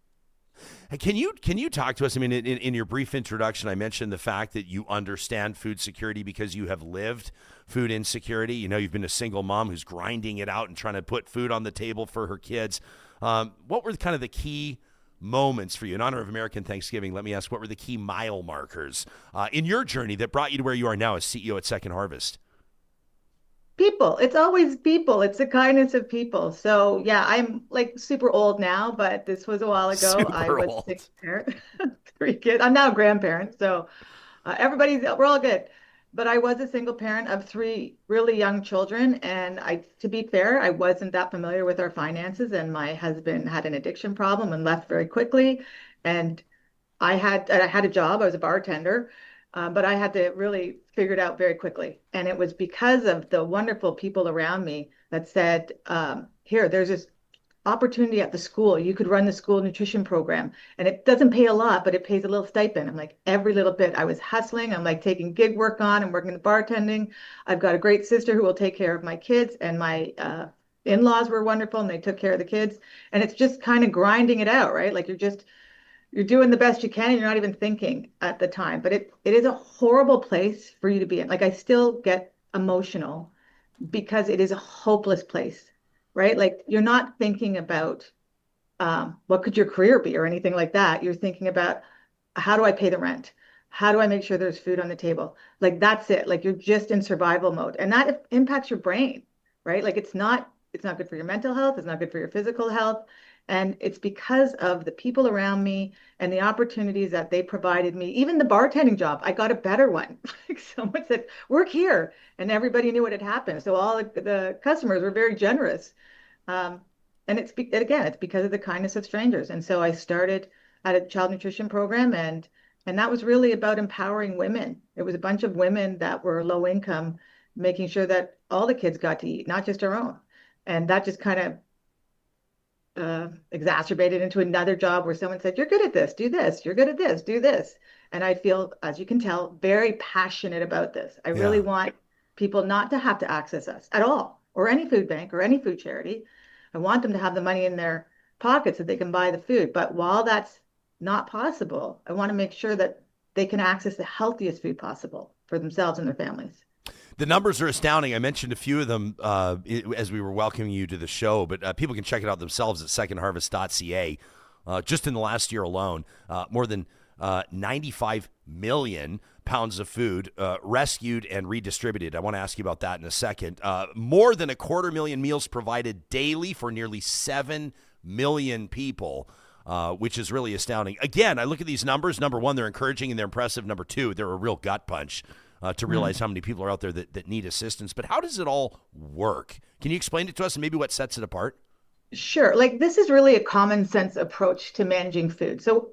Can you talk to us? I mean, in your brief introduction, I mentioned the fact that you understand food security because you have lived food insecurity. You know, you've been a single mom who's grinding it out and trying to put food on the table for her kids. What were kind of the key moments for you? In honor of American Thanksgiving, let me ask, what were the key mile markers in your journey that brought you to where you are now as CEO at Second Harvest? People. It's always people. It's the kindness of people. So yeah, I'm like super old now, but this was a while ago. I was a single parent, 3 kids. I'm now a grandparent. So we're all good. But I was a single parent of 3 really young children. And to be fair, I wasn't that familiar with our finances. And my husband had an addiction problem and left very quickly. And I had a job. I was a bartender. But I had to really figure it out very quickly. And it was because of the wonderful people around me that said, here, there's this opportunity at the school. You could run the school nutrition program. And it doesn't pay a lot, but it pays a little stipend. I'm like, every little bit. I was hustling. I'm like taking gig work on and working the bartending. I've got a great sister who will take care of my kids. And my in-laws were wonderful and they took care of the kids. And it's just kind of grinding it out, right? Like you're doing the best you can and you're not even thinking at the time. But it is a horrible place for you to be in. Like I still get emotional because it is a hopeless place, right? Like you're not thinking about what could your career be or anything like that. You're thinking about, how do I pay the rent? How do I make sure there's food on the table? Like that's it. Like you're just in survival mode. And that impacts your brain, right? Like it's not good for your mental health. It's not good for your physical health. And it's because of the people around me and the opportunities that they provided me. Even the bartending job, I got a better one. Like someone said, work here. And everybody knew what had happened. So all the customers were very generous. And it's because of the kindness of strangers. And so I started at a child nutrition program. And that was really about empowering women. It was a bunch of women that were low income, making sure that all the kids got to eat, not just our own. And that just kind of exacerbated into another job where someone said, you're good at this, do this, you're good at this, do this. And I feel, as you can tell, very passionate about this. I really want people not to have to access us at all, or any food bank or any food charity. I want them to have the money in their pockets so they can buy the food. But while that's not possible, I want to make sure that they can access the healthiest food possible for themselves and their families. The numbers are astounding. I mentioned a few of them as we were welcoming you to the show, but people can check it out themselves at secondharvest.ca. Just in the last year alone, more than 95 million pounds of food rescued and redistributed. I want to ask you about that in a second. More than 250,000 meals provided daily for nearly 7 million people, which is really astounding. Again, I look at these numbers. Number one, they're encouraging and they're impressive. Number two, they're a real gut punch to realize how many people are out there that need assistance. But how does it all work? Can you explain it to us and maybe what sets it apart? Sure. Like this is really a common sense approach to managing food. So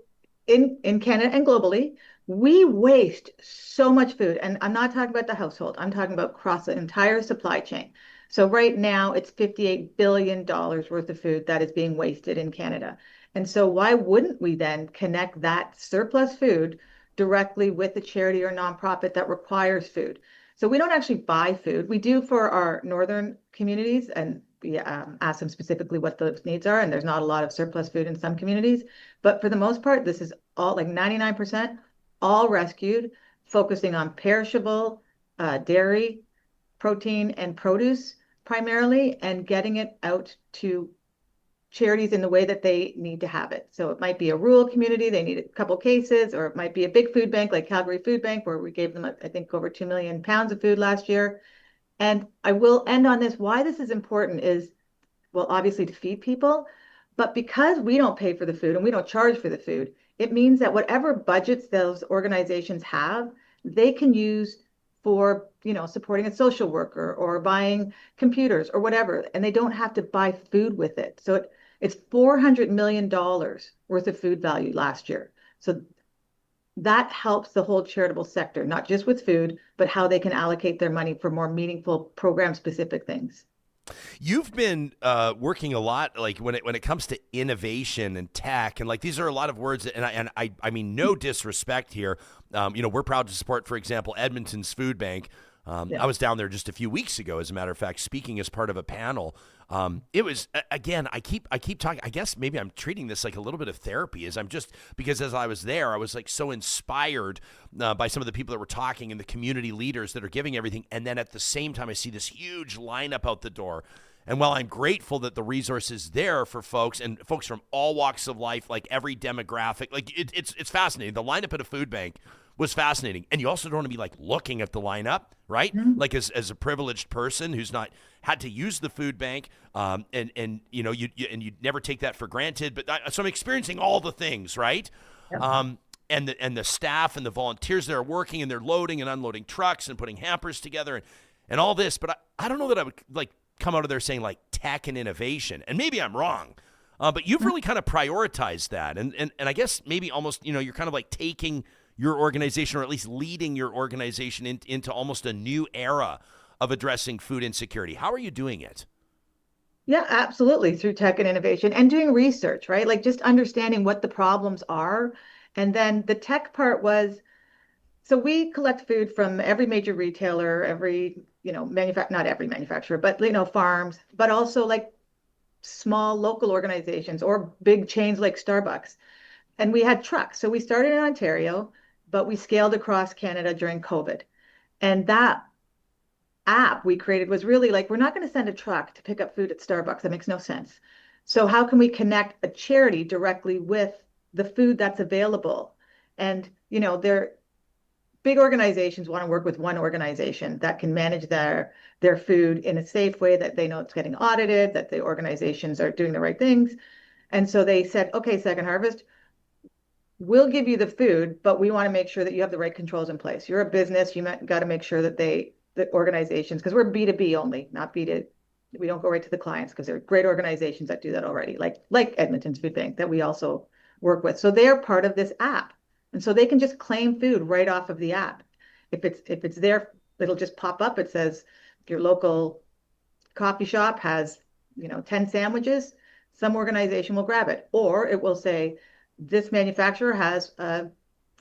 in Canada and globally, we waste so much food. And I'm not talking about the household. I'm talking about across the entire supply chain. So right now it's $58 billion worth of food that is being wasted in Canada. And so why wouldn't we then connect that surplus food directly with a charity or nonprofit that requires food? So we don't actually buy food. We do for our northern communities, and we ask them specifically what those needs are. And there's not a lot of surplus food in some communities. But for the most part, this is all like 99%, all rescued, focusing on perishable dairy, protein, and produce primarily, and getting it out to charities in the way that they need to have it. So it might be a rural community, they need a couple cases, or it might be a big food bank like Calgary Food Bank, where we gave them, I think, over 2 million pounds of food last year. And I will end on this. Why this is important is, well, obviously to feed people, but because we don't pay for the food and we don't charge for the food, it means that whatever budgets those organizations have, they can use for, supporting a social worker or buying computers or whatever, and they don't have to buy food with it. So it's $400 million worth of food value last year. So that helps the whole charitable sector, not just with food, but how they can allocate their money for more meaningful program-specific things. You've been working a lot, like when it comes to innovation and tech, and like these are a lot of words, and I mean no disrespect here. We're proud to support, for example, Edmonton's food bank. I was down there just a few weeks ago, as a matter of fact, speaking as part of a panel. It was, again, I keep talking. I guess maybe I'm treating this like a little bit of therapy, because as I was there, I was like so inspired by some of the people that were talking and the community leaders that are giving everything. And then at the same time, I see this huge lineup out the door. And while I'm grateful that the resource is there for folks and folks from all walks of life, like every demographic, like it's fascinating. The lineup at a food bank was fascinating. And you also don't want to be like looking at the lineup, right? Mm-hmm. Like as a privileged person who's not had to use the food bank, and you never take that for granted. But so I'm experiencing all the things, right? Yeah. And the staff and the volunteers that are working and they're loading and unloading trucks and putting hampers together and all this. But I don't know that I would like come out of there saying like tech and innovation. And maybe I'm wrong. But you've really kind of prioritized that. And I guess maybe almost, you're kind of like taking your organization, or at least leading your organization into almost a new era of addressing food insecurity. How are you doing it? Yeah, absolutely. Through tech and innovation and doing research, right? Like just understanding what the problems are. And then the tech part was, so we collect food from every major retailer, every, not every manufacturer, but, farms, but also like small local organizations or big chains like Starbucks. And we had trucks. So we started in Ontario, but we scaled across Canada during COVID. And that app we created was really like, we're not going to send a truck to pick up food at Starbucks. That makes no sense. So how can we connect a charity directly with the food that's available? And, they're big organizations want to work with one organization that can manage their food in a safe way, that they know it's getting audited, that the organizations are doing the right things. And so they said, okay, Second Harvest, we'll give you the food, but we want to make sure that you have the right controls in place. You're a business. You got to make sure that the organizations, because we're B2B only, not B2, we don't go right to the clients, because there are great organizations that do that already, like Edmonton's Food Bank that we also work with. So they're part of this app. And so they can just claim food right off of the app. If it's there, it'll just pop up. It says your local coffee shop has, 10 sandwiches. Some organization will grab it. Or it will say, this manufacturer has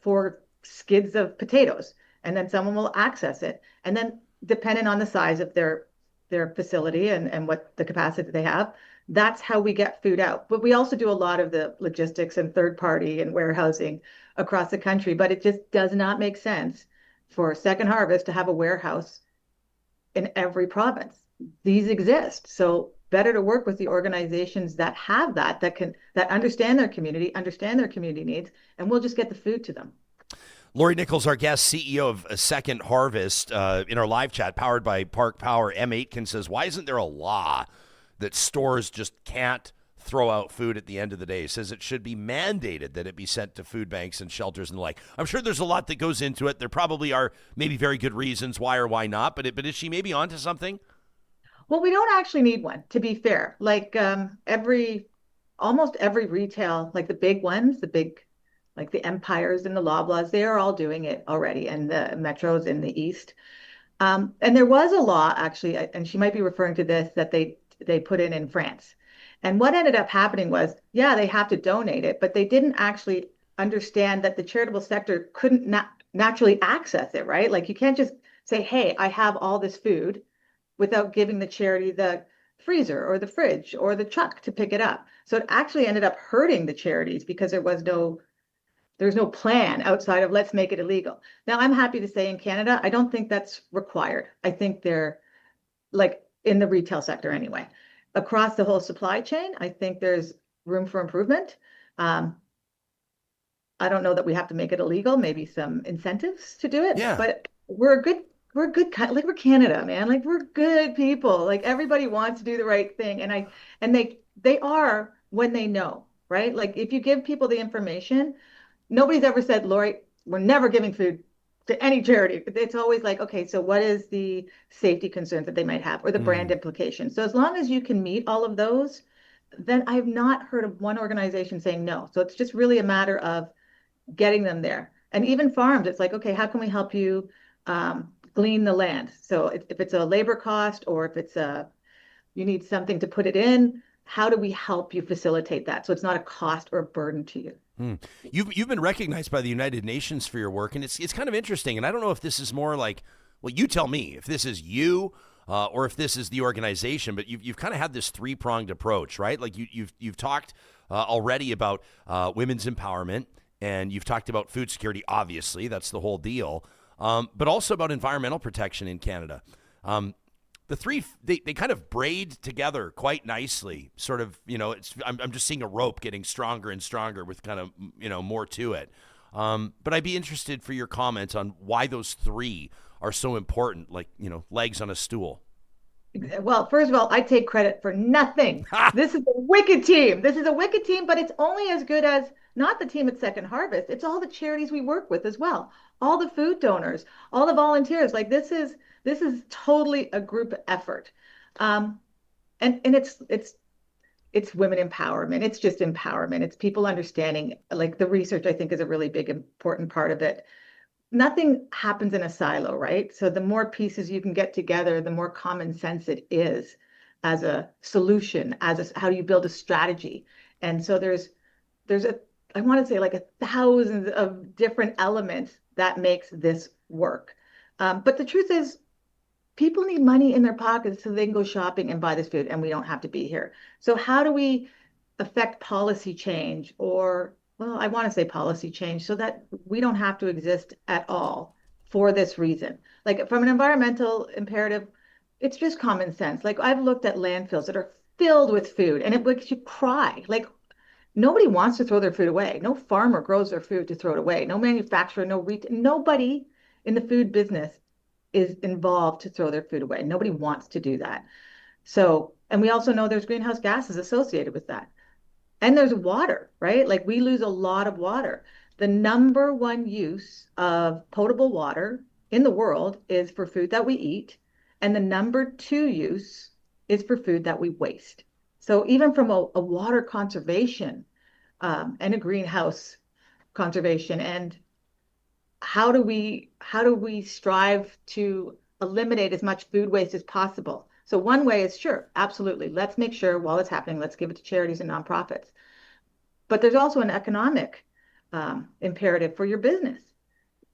4 skids of potatoes, and then someone will access it. And then depending on the size of their facility and what the capacity they have, that's how we get food out. But we also do a lot of the logistics and third party and warehousing across the country. But it just does not make sense for Second Harvest to have a warehouse in every province. These exist. So better to work with the organizations that have that understand their community needs, and we'll just get the food to them. Lori Nichols, our guest, CEO of Second Harvest, in our live chat, powered by Park Power. M. Aitken says, why isn't there a law that stores just can't throw out food at the end of the day? He says it should be mandated that it be sent to food banks and shelters and the like. I'm sure there's a lot that goes into it. There probably are maybe very good reasons why or why not, but is she maybe onto something? Well, we don't actually need one, to be fair. Like almost every retail, like the big ones, like the Empires and the Loblaws, they are all doing it already, and the Metros in the East. And there was a law, actually, and she might be referring to this, that they put in France. And what ended up happening was, yeah, they have to donate it, but they didn't actually understand that the charitable sector couldn't naturally access it, right? Like you can't just say, hey, I have all this food without giving the charity the freezer or the fridge or the truck to pick it up. So it actually ended up hurting the charities because there's no plan outside of let's make it illegal. Now, I'm happy to say in Canada, I don't think that's required. I think they're like in the retail sector anyway. Across the whole supply chain, I think there's room for improvement. I don't know that we have to make it illegal, maybe some incentives to do it, but we're good, like we're Canada, man. Like we're good people. Like everybody wants to do the right thing. And they are when they know, right? Like if you give people the information, nobody's ever said, Lori, we're never giving food to any charity. It's always like, okay, so what is the safety concerns that they might have or the brand implications? So as long as you can meet all of those, then I've not heard of one organization saying no. So it's just really a matter of getting them there. And even farms, it's like, okay, how can we help you glean the land? So if it's a labor cost or if it's you need something to put it in, how do we help you facilitate that so it's not a cost or a burden to you? You've been recognized by the United Nations for your work, and it's kind of interesting. And I don't know if this is more like, well, you tell me if this is you or if this is the organization. But you've kind of had this three-pronged approach, right? Like you've talked already about women's empowerment, and you've talked about food security. Obviously, that's the whole deal. But also about environmental protection in Canada. The three, they kind of braid together quite nicely, sort of, I'm just seeing a rope getting stronger and stronger with kind of, more to it. But I'd be interested for your comments on why those three are so important, like, legs on a stool. Well, first of all, I take credit for nothing. This is a wicked team. But it's only as good as not the team at Second Harvest. It's all the charities we work with as well. All the food donors, all the volunteers. Like this is totally a group effort. And it's women empowerment. It's just empowerment. It's people understanding, like the research, I think, is a really big, important part of it. Nothing happens in a silo, right? So the more pieces you can get together, the more common sense it is as a solution, how do you build a strategy? And so there's I want to say like 1,000 of different elements that makes this work. But the truth is, people need money in their pockets so they can go shopping and buy this food, and we don't have to be here. So how do we affect policy change, or, well, I want to say policy change, so that we don't have to exist at all for this reason? Like from an environmental imperative, it's just common sense. Like I've looked at landfills that are filled with food, and it makes you cry. Like nobody wants to throw their food away. No farmer grows their food to throw it away. No manufacturer, no retail, nobody in the food business is involved to throw their food away. Nobody wants to do that. So, and we also know there's greenhouse gases associated with that. And there's water, right? Like we lose a lot of water. The number one use of potable water in the world is for food that we eat. And the number two use is for food that we waste. So even from a water conservation and a greenhouse conservation, and how do we strive to eliminate as much food waste as possible? So one way is, sure, absolutely. Let's make sure while it's happening, let's give it to charities and nonprofits. But there's also an economic imperative for your business.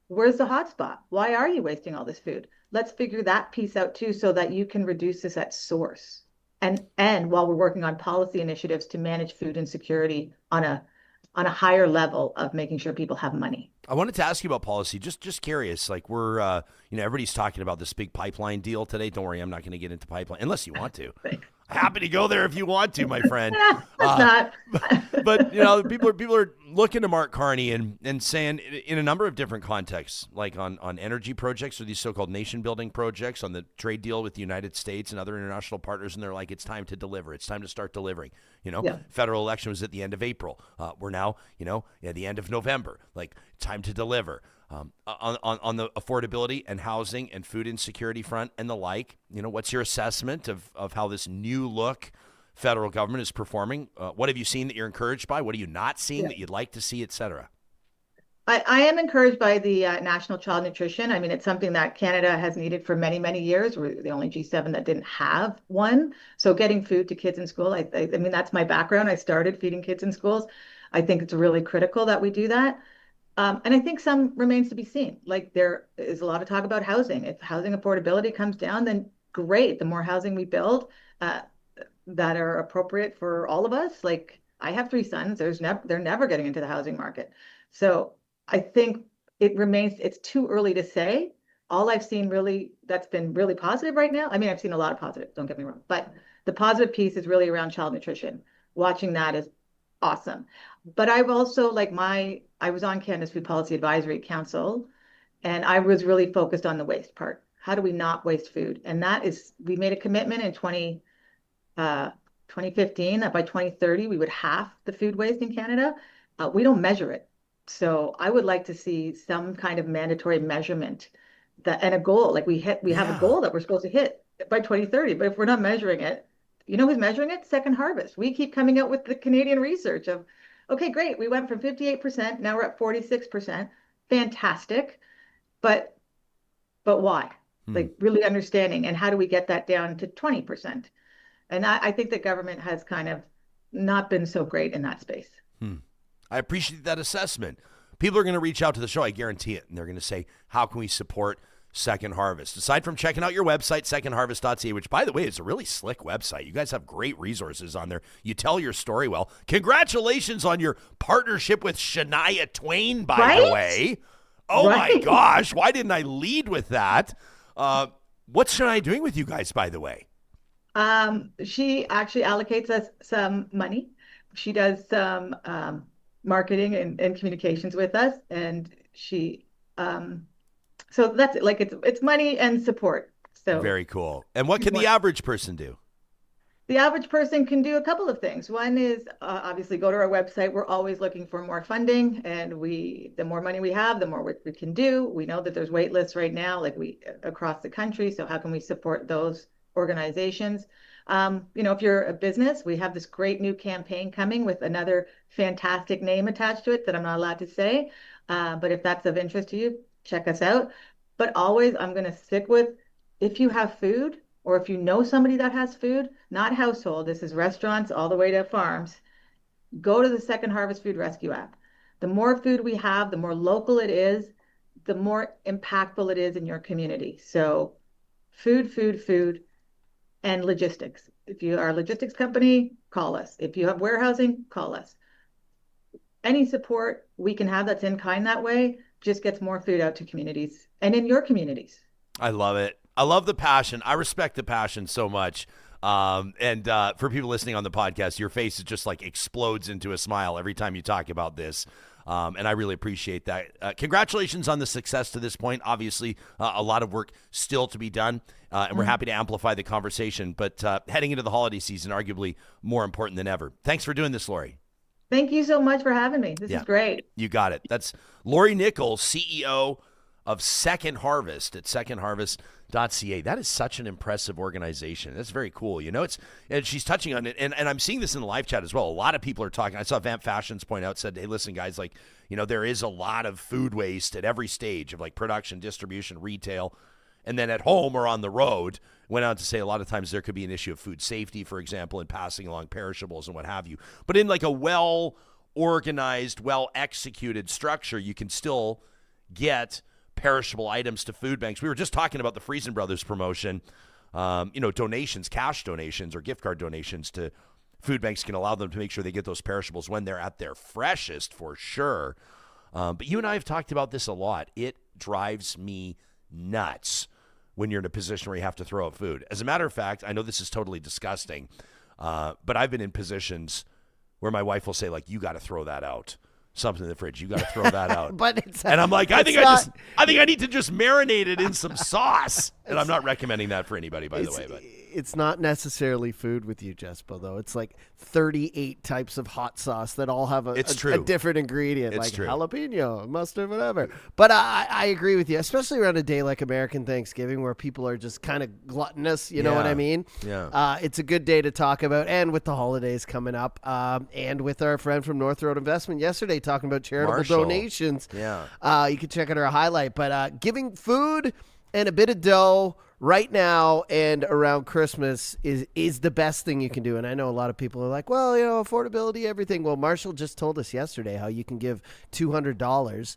Where's the hotspot? Why are you wasting all this food? Let's figure that piece out too, so that you can reduce this at source. And while we're working on policy initiatives to manage food insecurity on a on a higher level of making sure people have money. I wanted to ask you about policy. Just curious. Like we're, everybody's talking about this big pipeline deal today. Don't worry, I'm not going to get into pipeline unless you want to. Happy to go there if you want to, my friend. Not. But people are looking to Mark Carney and saying in a number of different contexts, like on energy projects or these so-called nation-building projects, on the trade deal with the United States and other international partners, and they're like, it's time to deliver. It's time to start delivering. Federal election was at the end of April. We're now, at the end of November. Like, time to deliver. On the affordability and housing and food insecurity front and the like, what's your assessment of how this new look federal government is performing? What have you seen that you're encouraged by? What are you not seeing that you'd like to see, et cetera? I am encouraged by the National Child Nutrition. I mean, it's something that Canada has needed for many, many years. We're the only G7 that didn't have one. So getting food to kids in school, I mean, that's my background. I started feeding kids in schools. I think it's really critical that we do that. And I think some remains to be seen. Like there is a lot of talk about housing. If housing affordability comes down, then great. The more housing we build that are appropriate for all of us. Like I have 3 sons. They're never getting into the housing market. So I think it's too early to say. All I've seen really that's been really positive right now. I mean, I've seen a lot of positive, don't get me wrong. But the positive piece is really around child nutrition. Watching that is awesome. But I've also I was on Canada's Food Policy Advisory Council, and I was really focused on the waste part. How do we not waste food? And we made a commitment in 2015 that by 2030 we would halve the food waste in Canada. We don't measure it. So I would like to see some kind of mandatory measurement and a goal. Like we have a goal that we're supposed to hit by 2030, but if we're not measuring it, you know who's measuring it? Second Harvest. We keep coming out with the Canadian research of, okay, great. We went from 58%. Now we're at 46%. Fantastic. But why? Like really understanding. And how do we get that down to 20%? And I think the government has kind of not been so great in that space. I appreciate that assessment. People are going to reach out to the show. I guarantee it. And they're going to say, how can we support Second Harvest? Aside from checking out your website, secondharvest.ca, which, by the way, is a really slick website. You guys have great resources on there. You tell your story well. Congratulations on your partnership with Shania Twain, by the way. Oh, my gosh. Why didn't I lead with that? What's Shania doing with you guys, by the way? She actually allocates us some money. She does some marketing and communications with us. And she... So that's it. Like it's money and support. So very cool. And what can the average person do? The average person can do a couple of things. One is obviously go to our website. We're always looking for more funding, and the more money we have, the more we can do. We know that there's wait lists right now, across the country. So how can we support those organizations? If you're a business, we have this great new campaign coming with another fantastic name attached to it that I'm not allowed to say. But if that's of interest to you, check us out. But always, I'm going to stick with, if you have food or if you know somebody that has food, not household, this is restaurants all the way to farms, go to the Second Harvest Food Rescue app. The more food we have, the more local it is, the more impactful it is in your community. So food, and logistics. If you are a logistics company, call us. If you have warehousing, call us. Any support we can have that's in kind that way just gets more food out to communities and in your communities. I love it. I love the passion. I respect the passion so much. And for people listening on the podcast, your face is just explodes into a smile every time you talk about this. And I really appreciate that. Congratulations on the success to this point. Obviously, a lot of work still to be done, and we're happy to amplify the conversation. But heading into the holiday season, arguably more important than ever. Thanks for doing this, Lori. Thank you so much for having me. This is great. You got it. That's Lori Nikkel, CEO of Second Harvest at secondharvest.ca. That is such an impressive organization. That's very cool. And she's touching on it. And I'm seeing this in the live chat as well. A lot of people are talking. I saw Vamp Fashions point out, said, hey, listen, guys, there is a lot of food waste at every stage of production, distribution, retail, and then at home or on the road. Went on to say a lot of times there could be an issue of food safety, for example, and passing along perishables and what have you. But in a well-organized, well-executed structure, you can still get perishable items to food banks. We were just talking about the Friesen Brothers promotion, donations, cash donations or gift card donations to food banks can allow them to make sure they get those perishables when they're at their freshest, for sure. But you and I have talked about this a lot. It drives me nuts when you're in a position where you have to throw out food. As a matter of fact, I know this is totally disgusting, but I've been in positions where my wife will say, like, you got to throw that out. Something in the fridge. You got to throw that out. And I'm like, I think I need to just marinate it in some sauce. And I'm not recommending that for anybody, by the way. But it's not necessarily food with you, Jespo, though. It's like 38 types of hot sauce that all have a different ingredient, like jalapeno, mustard, whatever. But I agree with you, especially around a day like American Thanksgiving where people are just kind of gluttonous, you know what I mean? Yeah. It's a good day to talk about, and with the holidays coming up, and with our friend from North Road Investment yesterday talking about charitable donations. Yeah. You can check out our highlight. But giving food and a bit of dough right now and around Christmas is the best thing you can do. And I know a lot of people are like, well, you know, affordability, everything. Well, Marshall just told us yesterday how you can give $200,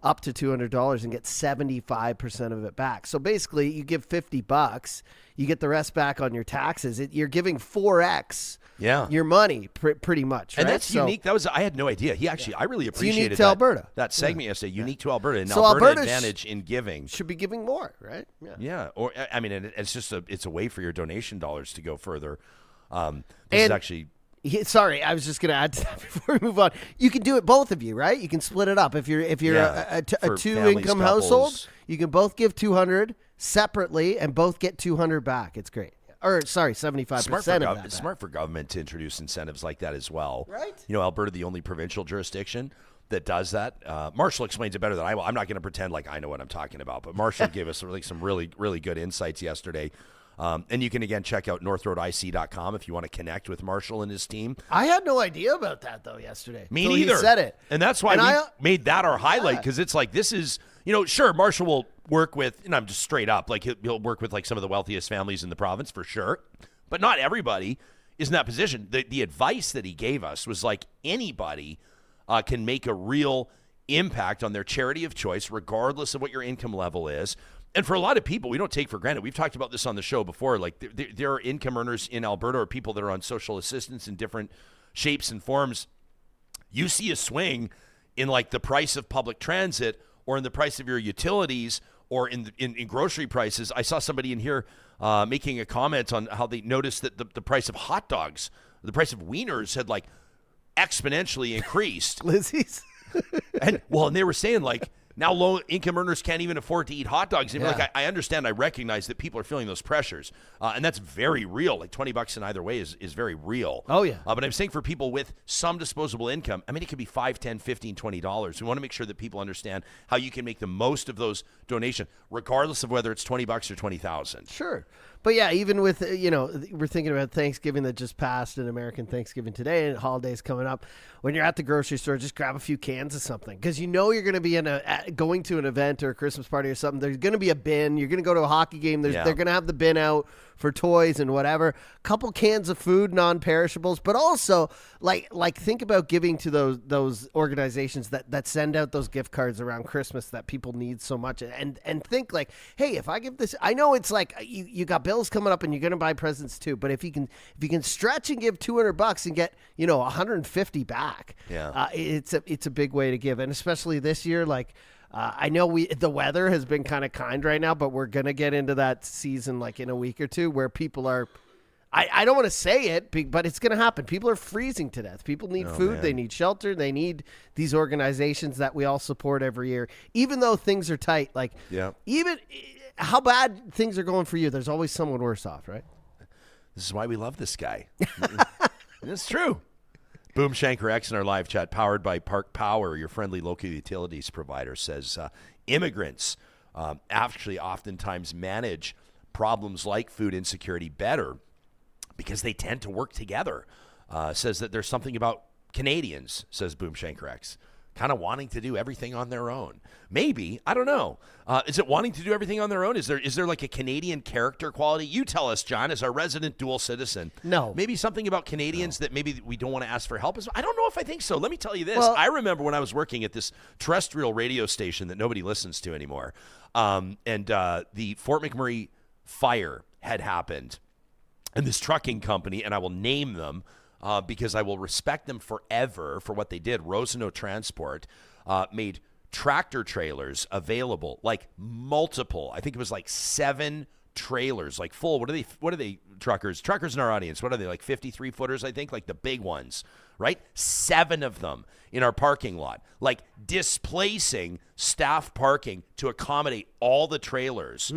up to $200, and get 75% of it back. So basically, you give $50, you get the rest back on your taxes. You're giving 4x your money, pretty much. And right? that's unique. I had no idea. I really appreciated unique to Alberta. That segment yesterday. Unique to Alberta, and So Alberta Alberta advantage in giving. Should be giving more, right? Yeah. Or I mean, it's just it's a way for your donation dollars to go further. This is actually. Sorry, I was just going to add to that before we move on. You can do it, both of you, right? You can split it up. If you're a two-income household, you can both give $200 separately and both get $200 back. It's great. Or, sorry, 75% of that. It's smart for government to introduce incentives like that as well. Right. You know, Alberta, the only provincial jurisdiction that does that. Marshall explains it better than I will. I'm not going to pretend like I know what I'm talking about, but Marshall gave us some really, really good insights yesterday. And you can, again, check out northroadic.com if you want to connect with Marshall and his team. I had no idea about that, though, yesterday. Me neither. He said it. And that's why we made that our highlight, because it's like, this is, you know, sure, Marshall will work with, and I'm just straight up, like he'll work with like some of the wealthiest families in the province for sure, but not everybody is in that position. The advice that he gave us was like anybody can make a real impact on their charity of choice, regardless of what your income level is. And for a lot of people, we don't take for granted. We've talked about this on the show before. Like there are income earners in Alberta or people that are on social assistance in different shapes and forms. You see a swing in like the price of public transit or in the price of your utilities or in grocery prices. I saw somebody in here making a comment on how they noticed that the price of hot dogs, the price of wieners had like exponentially increased. Lizzie's. and they were saying like, now low-income earners can't even afford to eat hot dogs. Like, I understand, I recognize that people are feeling those pressures, and that's very real. Like $20 in either way is very real. Oh, yeah. But I'm saying for people with some disposable income, I mean, it could be $5, $10, $15, $20. We want to make sure that people understand how you can make the most of those donations, regardless of whether it's $20 or $20,000. Sure. But yeah, even with, we're thinking about Thanksgiving that just passed and American Thanksgiving today and holidays coming up. When you're at the grocery store, just grab a few cans of something because you know you're going to be going to an event or a Christmas party or something. There's going to be a bin. You're going to go to a hockey game. They're going to have the bin out for toys and whatever. Couple cans of food, non-perishables, but also like think about giving to those organizations that send out those gift cards around Christmas that people need so much, and think like, hey, if I give this, I know it's like you got bills coming up and you're going to buy presents too, but if you can stretch and give $200 and get $150 back, it's a big way to give, and especially this year, like. I know the weather has been kind of kind right now, but we're going to get into that season like in a week or two where people are, I don't want to say it, but it's going to happen. People are freezing to death. People need food. Man. They need shelter. They need these organizations that we all support every year. Even though things are tight, like even how bad things are going for you, there's always someone worse off, right? This is why we love this guy. It's true. Boom Shanker X in our live chat, powered by Park Power, your friendly local utilities provider, says immigrants actually oftentimes manage problems like food insecurity better because they tend to work together. Says that there's something about Canadians, says Boom Shanker X, kind of wanting to do everything on their own. Maybe, I don't know. Is it wanting to do everything on their own? Is there like a Canadian character quality? You tell us, John, as our resident dual citizen. No. Maybe something about Canadians that maybe we don't want to ask for help. I don't know if I think so. Let me tell you this. I remember when I was working at this terrestrial radio station that nobody listens to anymore, and the Fort McMurray fire had happened, and this trucking company, and I will name them, because I will respect them forever for what they did. Rosano Transport made tractor trailers available, like multiple. I think it was like 7 trailers, like full. What are they? Truckers in our audience. What are they, like 53 footers? I think, like the big ones, right? 7 of them in our parking lot, like displacing staff parking to accommodate all the trailers.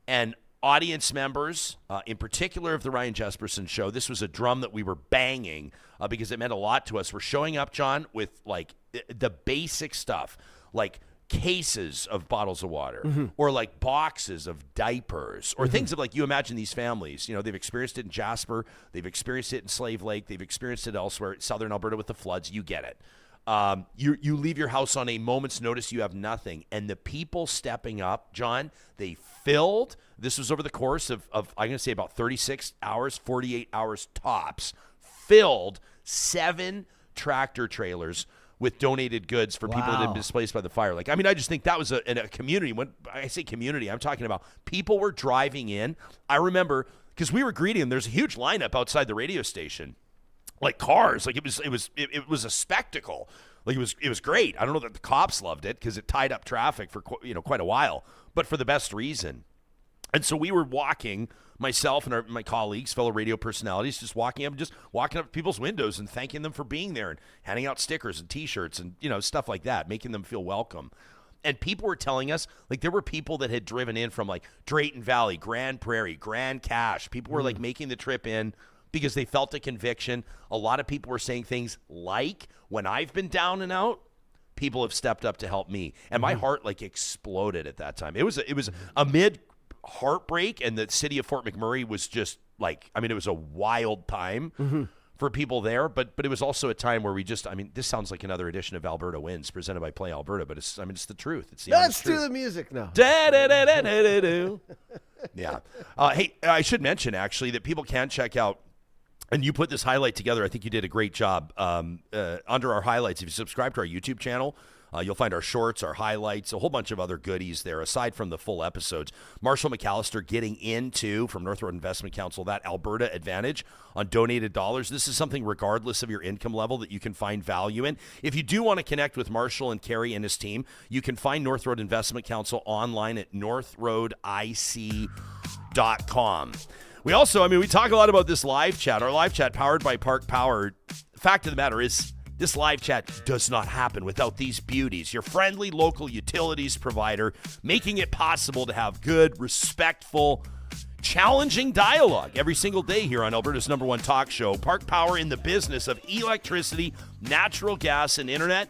And audience members, in particular of the Ryan Jesperson show, this was a drum that we were banging because it meant a lot to us. We're showing up, John, with like the basic stuff, like cases of bottles of water or like boxes of diapers or things of, like, you imagine these families, you know, they've experienced it in Jasper, they've experienced it in Slave Lake, they've experienced it elsewhere, southern Alberta with the floods. You get it. You leave your house on a moment's notice, you have nothing. And the people stepping up, John, they filled, this was over the course of I'm going to say about 36 hours, 48 hours tops, filled 7 tractor trailers with donated goods for people that had been displaced by the fire. Like, I mean, I just think that was a community. When I say community, I'm talking about people were driving in. I remember, because we were greeting them, there's a huge lineup outside the radio station, like cars. Like, it was a spectacle. Like, it was great. I don't know that the cops loved it because it tied up traffic for quite a while, but for the best reason. And so we were walking, myself and my colleagues, fellow radio personalities, just walking up to people's windows and thanking them for being there and handing out stickers and T-shirts and, stuff like that, making them feel welcome. And people were telling us, like, there were people that had driven in from, like, Drayton Valley, Grand Prairie, Grand Cache. People were, like, making the trip in because they felt a conviction. A lot of people were saying things like, when I've been down and out, people have stepped up to help me. And my heart, like, exploded at that time. It was amid heartbreak, and the city of Fort McMurray was just like, I mean, it was a wild time for people there, but it was also a time where this sounds like another edition of Alberta Wins presented by Play Alberta, but it's the truth. It's the honest truth. Let's do the music now. Yeah. Hey, I should mention actually that people can check out, and you put this highlight together. I think you did a great job. Under our highlights, if you subscribe to our YouTube channel, you'll find our shorts, our highlights, a whole bunch of other goodies there, aside from the full episodes. Marshall McAllister getting into, from North Road Investment Council, that Alberta advantage on donated dollars. This is something, regardless of your income level, that you can find value in. If you do want to connect with Marshall and Kerry and his team, you can find North Road Investment Council online at northroadic.com. We also, we talk a lot about this live chat. Our live chat powered by Park Power. The fact of the matter is, this live chat does not happen without these beauties. Your friendly local utilities provider, making it possible to have good, respectful, challenging dialogue every single day here on Alberta's #1 talk show. Park Power, in the business of electricity, natural gas, and internet.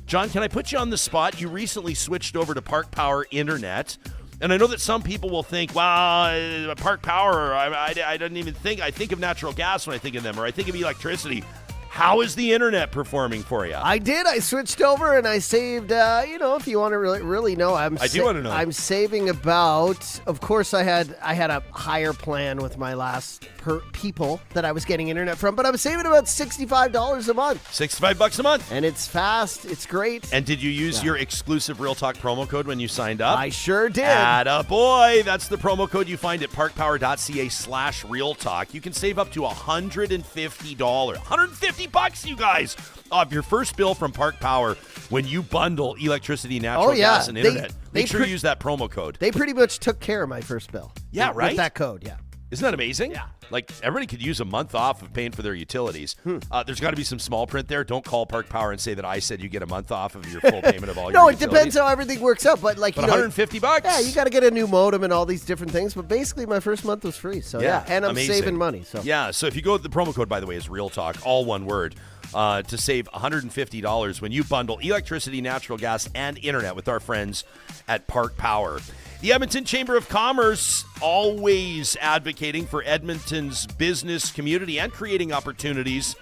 John, can I put you on the spot? You recently switched over to Park Power Internet. And I know that some people will think, wow, Park Power, I don't even think, I think of natural gas when I think of them, or I think of electricity. How is the internet performing for you? I did. I switched over and I saved, if you want to really know. I do want to know. I'm saving about, of course, I had a higher plan with my last people that I was getting internet from, but I'm saving about $65 a month. $65 a month. And it's fast. It's great. And did you use your exclusive Real Talk promo code when you signed up? I sure did. Attaboy. That's the promo code you find at parkpower.ca/realtalk. You can save up to $150. $150, you guys, off your first bill from Park Power when you bundle electricity, natural gas, and internet. Make sure you use that promo code. They pretty much took care of my first bill. Yeah, right? With that code, yeah. Isn't that amazing? Yeah. Like, everybody could use a month off of paying for their utilities. There's got to be some small print there. Don't call Park Power and say that I said you get a month off of your full payment of all your utilities. No, it depends how everything works out. But $150? Yeah, you got to get a new modem and all these different things. But basically, my first month was free. So, yeah. And I'm saving money. So yeah, so if you go, the promo code, by the way, is Real Talk, all one word, to save $150 when you bundle electricity, natural gas, and internet with our friends at Park Power. The Edmonton Chamber of Commerce, always advocating for Edmonton's business community and creating opportunities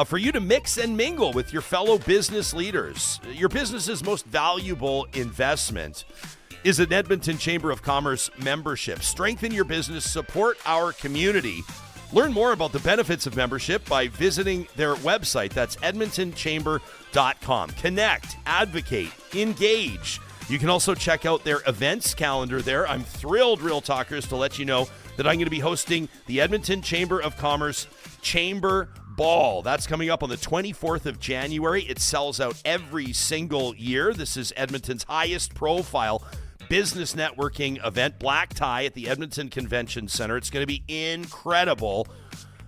for you to mix and mingle with your fellow business leaders. Your business's most valuable investment is an Edmonton Chamber of Commerce membership. Strengthen your business, support our community. Learn more about the benefits of membership by visiting their website. That's edmontonchamber.com. Connect, advocate, engage. You can also check out their events calendar there. I'm thrilled, Real Talkers, to let you know that I'm going to be hosting the Edmonton Chamber of Commerce Chamber Ball. That's coming up on the 24th of January. It sells out every single year. This is Edmonton's highest profile business networking event, black tie at the Edmonton Convention Center. It's going to be incredible.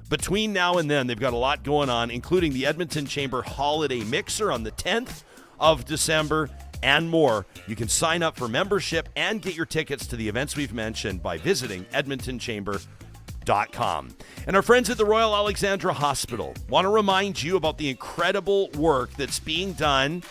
Between now and then, they've got a lot going on, including the Edmonton Chamber Holiday Mixer on the 10th of December and more. You can sign up for membership and get your tickets to the events we've mentioned by visiting edmontonchamber.com. And our friends at the Royal Alexandra Hospital want to remind you about the incredible work that's being done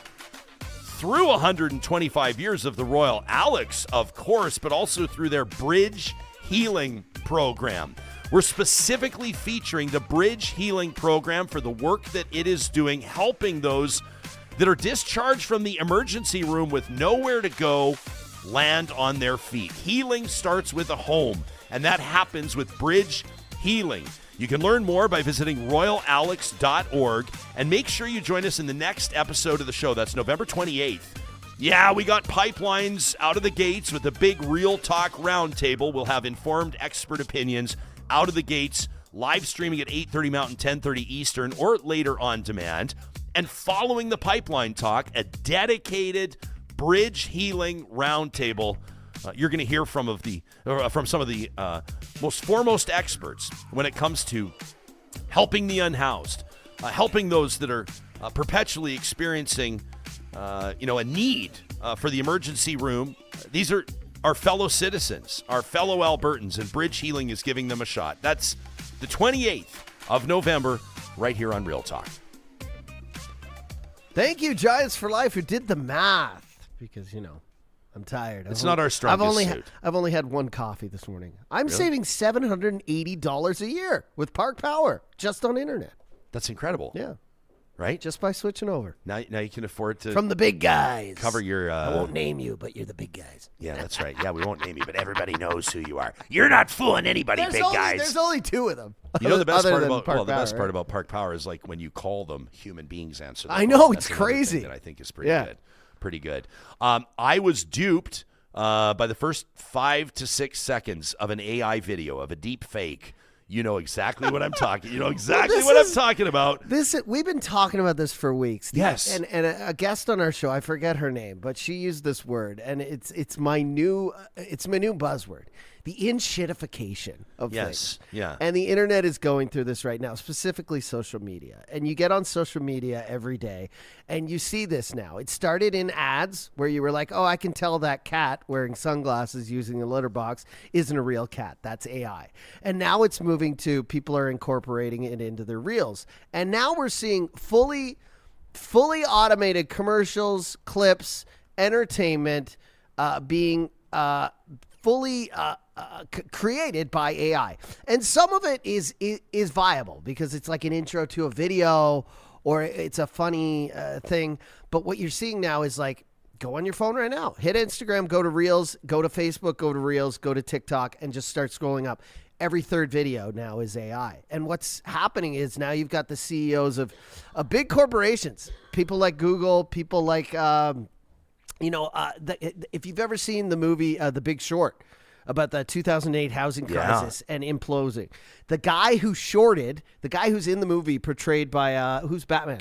through 125 years of the Royal Alex, of course, but also through their Bridge Healing Program. We're specifically featuring the Bridge Healing Program for the work that it is doing, helping those that are discharged from the emergency room with nowhere to go land on their feet. Healing starts with a home, and that happens with Bridge Healing. You can learn more by visiting royalalex.org, and make sure you join us in the next episode of the show. That's November 28th. Yeah, we got pipelines out of the gates with a big Real Talk roundtable. We'll have informed expert opinions out of the gates, live streaming at 8:30 Mountain, 10:30 Eastern, or later on demand. And following the pipeline talk, a dedicated Bridge Healing roundtable. You're going to hear from some of the most foremost experts when it comes to helping the unhoused, helping those that are perpetually experiencing, a need for the emergency room. These are our fellow citizens, our fellow Albertans, and Bridge Healing is giving them a shot. That's the 28th of November, right here on Real Talk. Thank you, Giants for Life, who did the math, because, I'm tired. It's not our strongest suit. I've only had one coffee this morning. I'm saving $780 a year with Park Power just on internet. That's incredible. Yeah. Right? Just by switching over. Now you can afford to... From the big guys. Cover your... I won't name you, but you're the big guys. Yeah, that's right. Yeah, we won't name you, but everybody knows who you are. You're not fooling anybody, guys. There's only two of them. You know the best part about part about Park Power is like when you call them, human beings answer. I know, it's crazy. That I think is pretty good. Pretty good. I was duped by the first 5 to 6 seconds of an AI video of a deep fake. You know exactly what I'm talking. You know exactly what I'm talking about. We've been talking about this for weeks. Yes. And a guest on our show, I forget her name, but she used this word, and it's my new buzzword. The in-shitification of things. Yeah. And the internet is going through this right now, specifically social media. And you get on social media every day, and you see this now. It started in ads where you were like, oh, I can tell that cat wearing sunglasses using a litter box isn't a real cat. That's AI. And now it's moving to people are incorporating it into their reels. And now we're seeing fully automated commercials, clips, entertainment being fully created by AI. And some of it is viable because it's like an intro to a video or it's a funny thing. But what you're seeing now is like, go on your phone right now, hit Instagram, go to Reels, go to Facebook, go to Reels, go to TikTok, and just start scrolling up. Every third video now is AI. And what's happening is now you've got the CEOs of big corporations, people like Google, people like, if you've ever seen the movie The Big Short, about the 2008 housing crisis and imploding. The guy who's in the movie portrayed by, who's Batman?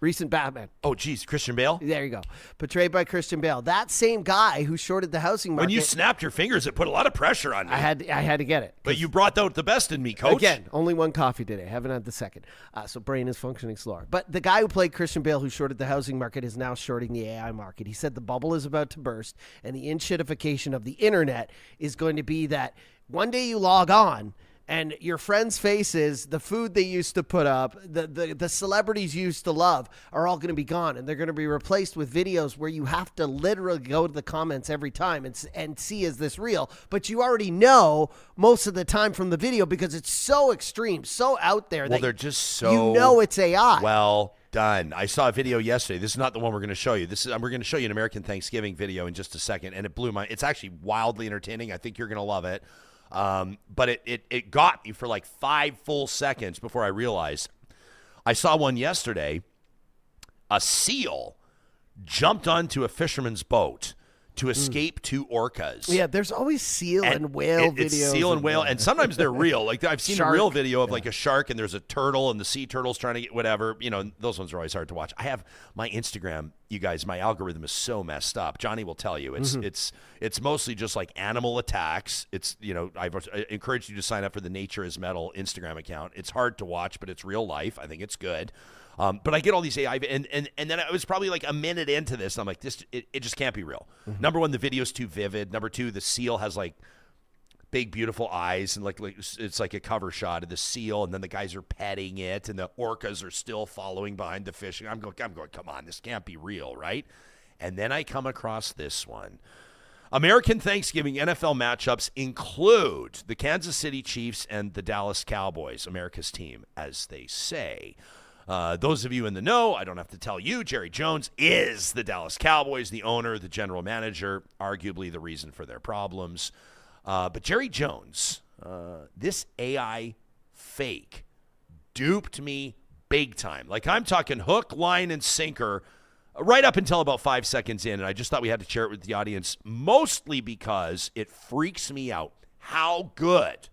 Recent Batman. Oh, geez, Christian Bale? There you go. Portrayed by Christian Bale. That same guy who shorted the housing market. When you snapped your fingers, it put a lot of pressure on me. I had to get it. But you brought out the best in me, Coach. Again, only one coffee today. Haven't had the second. So brain is functioning slower. But the guy who played Christian Bale who shorted the housing market is now shorting the AI market. He said the bubble is about to burst, and the in-shitification of the internet is going to be that one day you log on, and your friends' faces, the food they used to put up, the celebrities you used to love are all going to be gone. And they're going to be replaced with videos where you have to literally go to the comments every time and see, is this real? But you already know most of the time from the video because it's so extreme, so out there. Well, they're just so... You know it's AI. Well done. I saw a video yesterday. This is not the one we're going to show you. We're going to show you an American Thanksgiving video in just a second. And it blew my... It's actually wildly entertaining. I think you're going to love it. But it got me for like 5 full seconds before I realized. I saw one yesterday. A seal jumped onto a fisherman's boat to escape two orcas. Yeah, there's always seal and whale videos. It's seal and whale, and sometimes they're real. Like I've seen a real video of like a shark, and there's a turtle, and the sea turtle's trying to get whatever. You know, those ones are always hard to watch. I have my Instagram, you guys. My algorithm is so messed up. Johnny will tell you, it's mostly just like animal attacks. It's I encourage you to sign up for the Nature is Metal Instagram account. It's hard to watch, but it's real life. I think it's good. But I get all these AI, and then I was probably like a minute into this, and I'm like, it just can't be real. Number one, the video's too vivid. Number two, the seal has like big, beautiful eyes, and like it's like a cover shot of the seal, and then the guys are petting it, and the orcas are still following behind the fish. I'm going, come on, this can't be real, right? And then I come across this one. American Thanksgiving NFL matchups include the Kansas City Chiefs and the Dallas Cowboys, America's team, as they say. Those of you in the know, I don't have to tell you, Jerry Jones is the Dallas Cowboys, the owner, the general manager, arguably the reason for their problems. But Jerry Jones, this AI fake duped me big time. Like I'm talking hook, line, and sinker right up until about 5 seconds in. And I just thought we had to share it with the audience, mostly because it freaks me out how good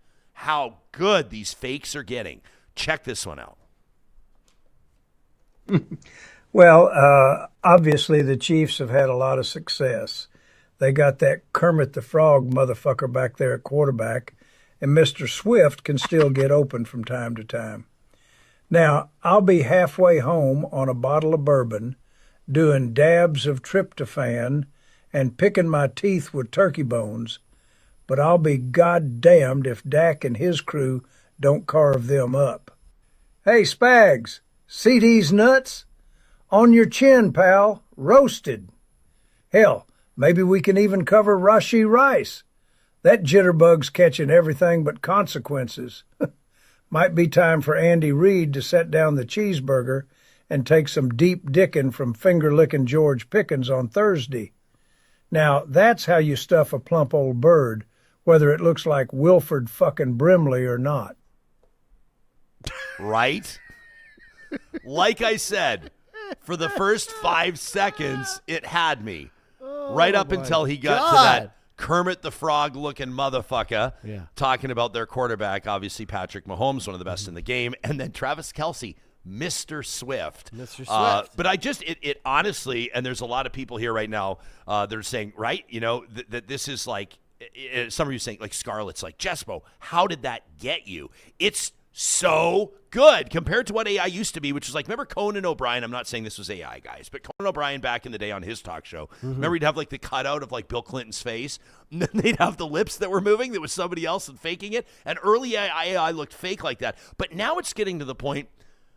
these fakes are getting. Check this one out. Well, obviously the Chiefs have had a lot of success. They got that Kermit the Frog motherfucker back there at quarterback, and Mr. Swift can still get open from time to time. Now, I'll be halfway home on a bottle of bourbon, doing dabs of tryptophan and picking my teeth with turkey bones, but I'll be goddamned if Dak and his crew don't carve them up. Hey, Spags! See these nuts? On your chin, pal. Roasted. Hell, maybe we can even cover Rashi Rice. That jitterbug's catching everything but consequences. Might be time for Andy Reid to set down the cheeseburger and take some deep dickin' from finger-licking George Pickens on Thursday. Now, that's how you stuff a plump old bird, whether it looks like Wilford fucking Brimley or not. Right? Like I said, for the first 5 seconds, it had me. Right up until he got to that Kermit the Frog looking motherfucker talking about their quarterback, obviously Patrick Mahomes, one of the best in the game, and then Travis Kelce, Mr. Swift. But I just, it honestly, and there's a lot of people here right now that are saying, right, that this is like, some of you saying, like Scarlett's like, Jespo, how did that get you? It's so good compared to what AI used to be, which is like, remember Conan O'Brien? I'm not saying this was AI, guys, but Conan O'Brien back in the day on his talk show, remember he'd have like the cutout of like Bill Clinton's face, and then they'd have the lips that were moving that was somebody else and faking it, and early AI looked fake like that. But now it's getting to the point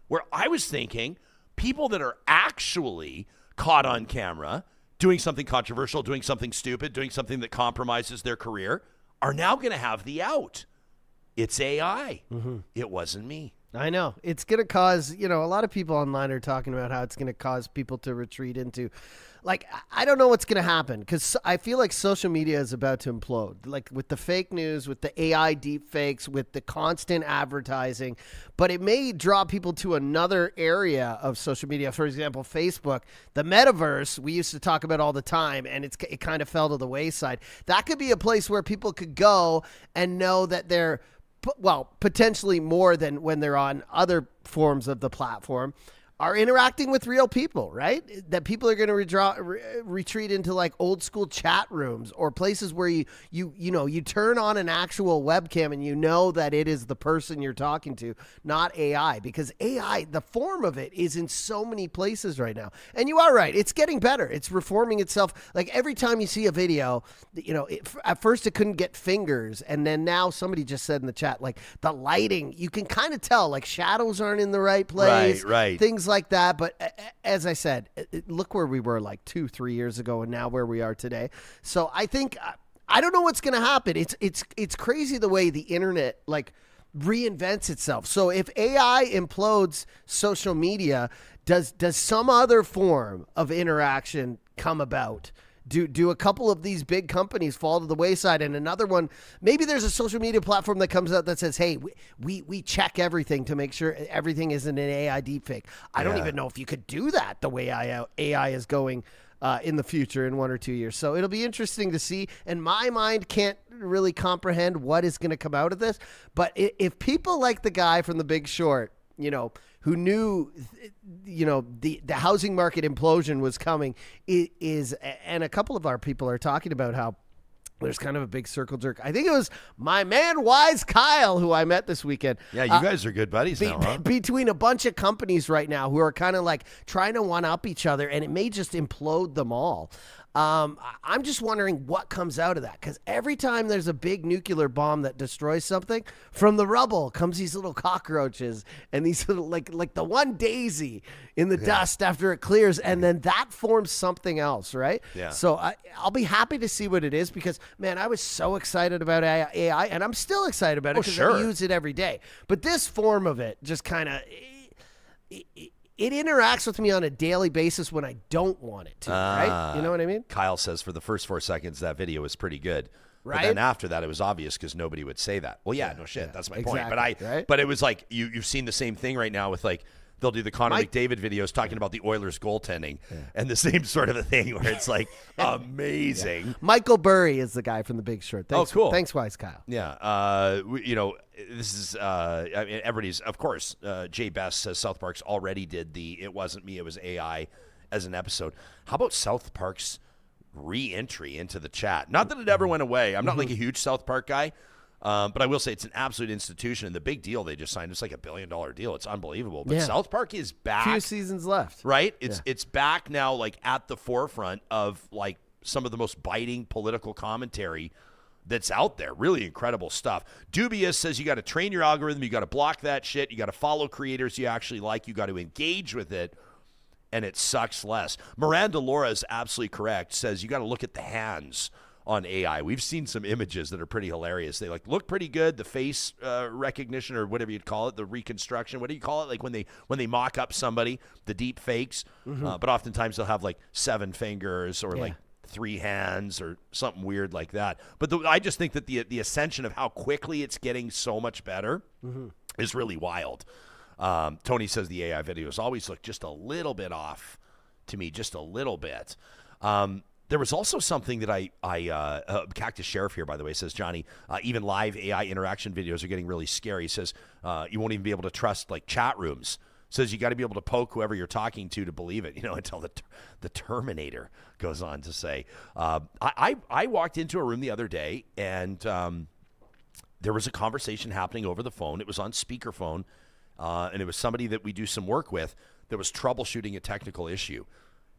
where I was thinking people that are actually caught on camera doing something controversial, doing something stupid, doing something that compromises their career are now going to have the out. It's AI. It wasn't me. I know. It's going to cause, a lot of people online are talking about how it's going to cause people to retreat into, like, I don't know what's going to happen because I feel like social media is about to implode, like with the fake news, with the AI deep fakes, with the constant advertising, but it may draw people to another area of social media. For example, Facebook, the metaverse we used to talk about all the time, and it kind of fell to the wayside. That could be a place where people could go and know that they're, well, potentially more than when they're on other forms of the platform, are interacting with real people, right? That people are going to retreat into like old school chat rooms or places where you turn on an actual webcam and you know that it is the person you're talking to, not AI, because AI, the form of it is in so many places right now. And you are right. It's getting better. It's reforming itself. Like every time you see a video, at first it couldn't get fingers. And then now somebody just said in the chat, like the lighting, you can kind of tell like shadows aren't in the right place. Right. Things like that. But as I said, look where we were like 2-3 years ago and now where we are today. So I think, I don't know what's going to happen. It's crazy the way the internet like reinvents itself. So if AI implodes social media, does some other form of interaction come about? Do a couple of these big companies fall to the wayside, and another one, maybe there's a social media platform that comes out that says, hey, we check everything to make sure everything isn't an AI deepfake. I don't even know if you could do that the way AI is going in the future in 1 or 2 years. So it'll be interesting to see. And my mind can't really comprehend what is going to come out of this. But if people like the guy from The Big Short, who knew, the housing market implosion was coming, and a couple of our people are talking about how there's kind of a big circle jerk. I think it was my man Wise Kyle, who I met this weekend. Yeah, you guys are good buddies now, huh? Between a bunch of companies right now who are kind of like trying to one-up each other, and it may just implode them all. I'm just wondering what comes out of that, because every time there's a big nuclear bomb that destroys something, from the rubble comes these little cockroaches and these little like the one daisy in the dust after it clears, and then that forms something else, right? Yeah. So I'll be happy to see what it is, because man, I was so excited about AI, and I'm still excited about it because I use it every day. But this form of it just kind of it interacts with me on a daily basis when I don't want it to, right? You know what I mean? Kyle says for the first 4 seconds, that video was pretty good. Right. But then after that, it was obvious because nobody would say that. Well, no shit. That's my point. Exactly, But it was like, you've seen the same thing right now with like, they'll do the Connor McDavid videos talking about the Oilers goaltending and the same sort of a thing where it's like amazing. Michael Burry is the guy from The Big Short. Thanks, cool. Thanks, Wise Kyle. Yeah. This is, everybody's, of course, Jay Best says South Park's already did the It Wasn't Me, It Was AI as an episode. How about South Park's re-entry into the chat? Not that it ever went away. I'm not like a huge South Park guy. But I will say it's an absolute institution, and the big deal they just signed, it's like $1 billion deal. It's unbelievable. But South Park is back. Few seasons left. Right? It's back now, like at the forefront of like some of the most biting political commentary that's out there. Really incredible stuff. Dubious says you got to train your algorithm, you got to block that shit, you got to follow creators you actually like, you got to engage with it, and it sucks less. Miranda Laura is absolutely correct, says you got to look at the hands on AI. We've seen some images that are pretty hilarious. They like look pretty good. The face recognition, or whatever you'd call it, the reconstruction. What do you call it? Like when they mock up somebody, the deep fakes. But oftentimes they'll have like 7 fingers or like 3 hands or something weird like that. But I just think that the ascension of how quickly it's getting so much better is really wild. Tony says the AI videos always look just a little bit off to me, just a little bit. There was also something that Cactus Sheriff here, by the way, says, Johnny, even live AI interaction videos are getting really scary. He says you won't even be able to trust like chat rooms. Says you got to be able to poke whoever you're talking to believe it, until the Terminator goes on to say. I walked into a room the other day, and there was a conversation happening over the phone. It was on speakerphone, and it was somebody that we do some work with that was troubleshooting a technical issue.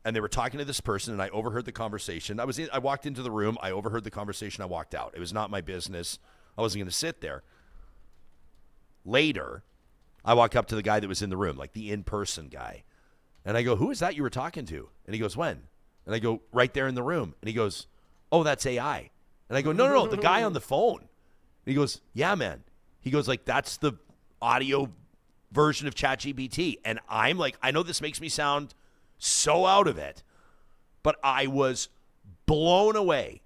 And they were talking to this person, and I overheard the conversation. I walked into the room. I overheard the conversation. I walked out. It was not my business. I wasn't going to sit there. Later, I walk up to the guy that was in the room, like the in-person guy. And I go, who is that you were talking to? And he goes, when? And I go, right there in the room. And he goes, oh, that's AI. And I go, no, the guy on the phone. And he goes, yeah, man. He goes, like, that's the audio version of ChatGPT. And I'm like, I know this makes me sound so out of it, but I was blown away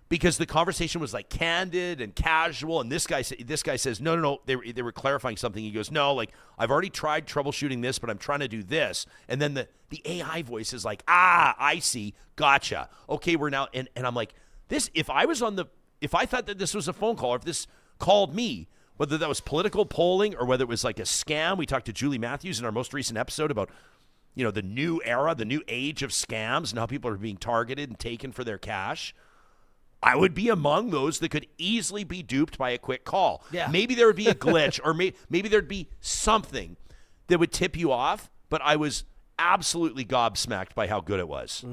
because the conversation was like candid and casual. And this guy says, no. They were clarifying something. He goes, no, like I've already tried troubleshooting this, but I'm trying to do this. And then the AI voice is like, I see. Gotcha. Okay. We're now. And I'm like, if I thought that this was a phone call, or if this called me, whether that was political polling or whether it was like a scam. We talked to Julie Matthews in our most recent episode about, the new era, the new age of scams and how people are being targeted and taken for their cash. I would be among those that could easily be duped by a quick call. Yeah. Maybe there would be a glitch or maybe there'd be something that would tip you off, but I was absolutely gobsmacked by how good it was.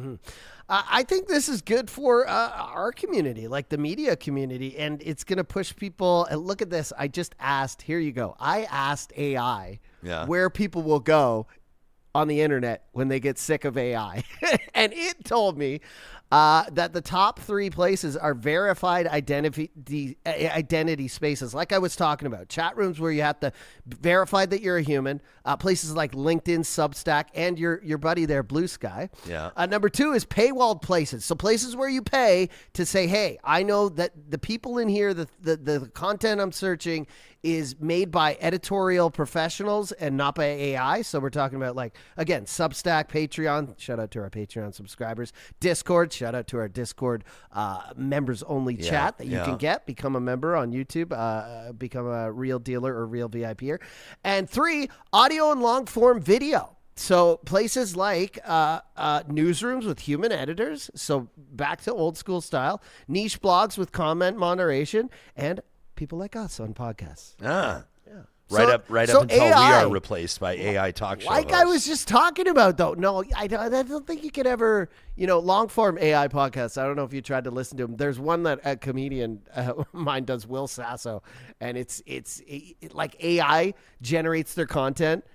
I think this is good for our community, like the media community, and it's going to push people. And look at this. I just asked, here you go. I asked AI where people will go on the internet when they get sick of AI. And it told me that the top 3 places are verified identity spaces, like I was talking about. Chat rooms where you have to verify that you're a human. Places like LinkedIn, Substack, and your buddy there, Blue Sky. Yeah. Number 2 is paywalled places. So places where you pay to say, hey, I know that the people in here, the content I'm searching is made by editorial professionals and not by AI. So we're talking about, like, again, Substack, Patreon. Shout out to our Patreon Patreon subscribers. Discord, shout out to our Discord members only chat that you can get. Become a member on YouTube, become a real dealer or real VIPer. And 3, audio and long form video. So places like newsrooms with human editors, so back to old school style, niche blogs with comment moderation, and people like us on podcasts. Right up until AI, we are replaced by AI talk show hosts. I was just talking about, though. No, I don't think you could ever, long form AI podcasts. I don't know if you tried to listen to them. There's one that a comedian mine does, Will Sasso, and it's like AI generates their content.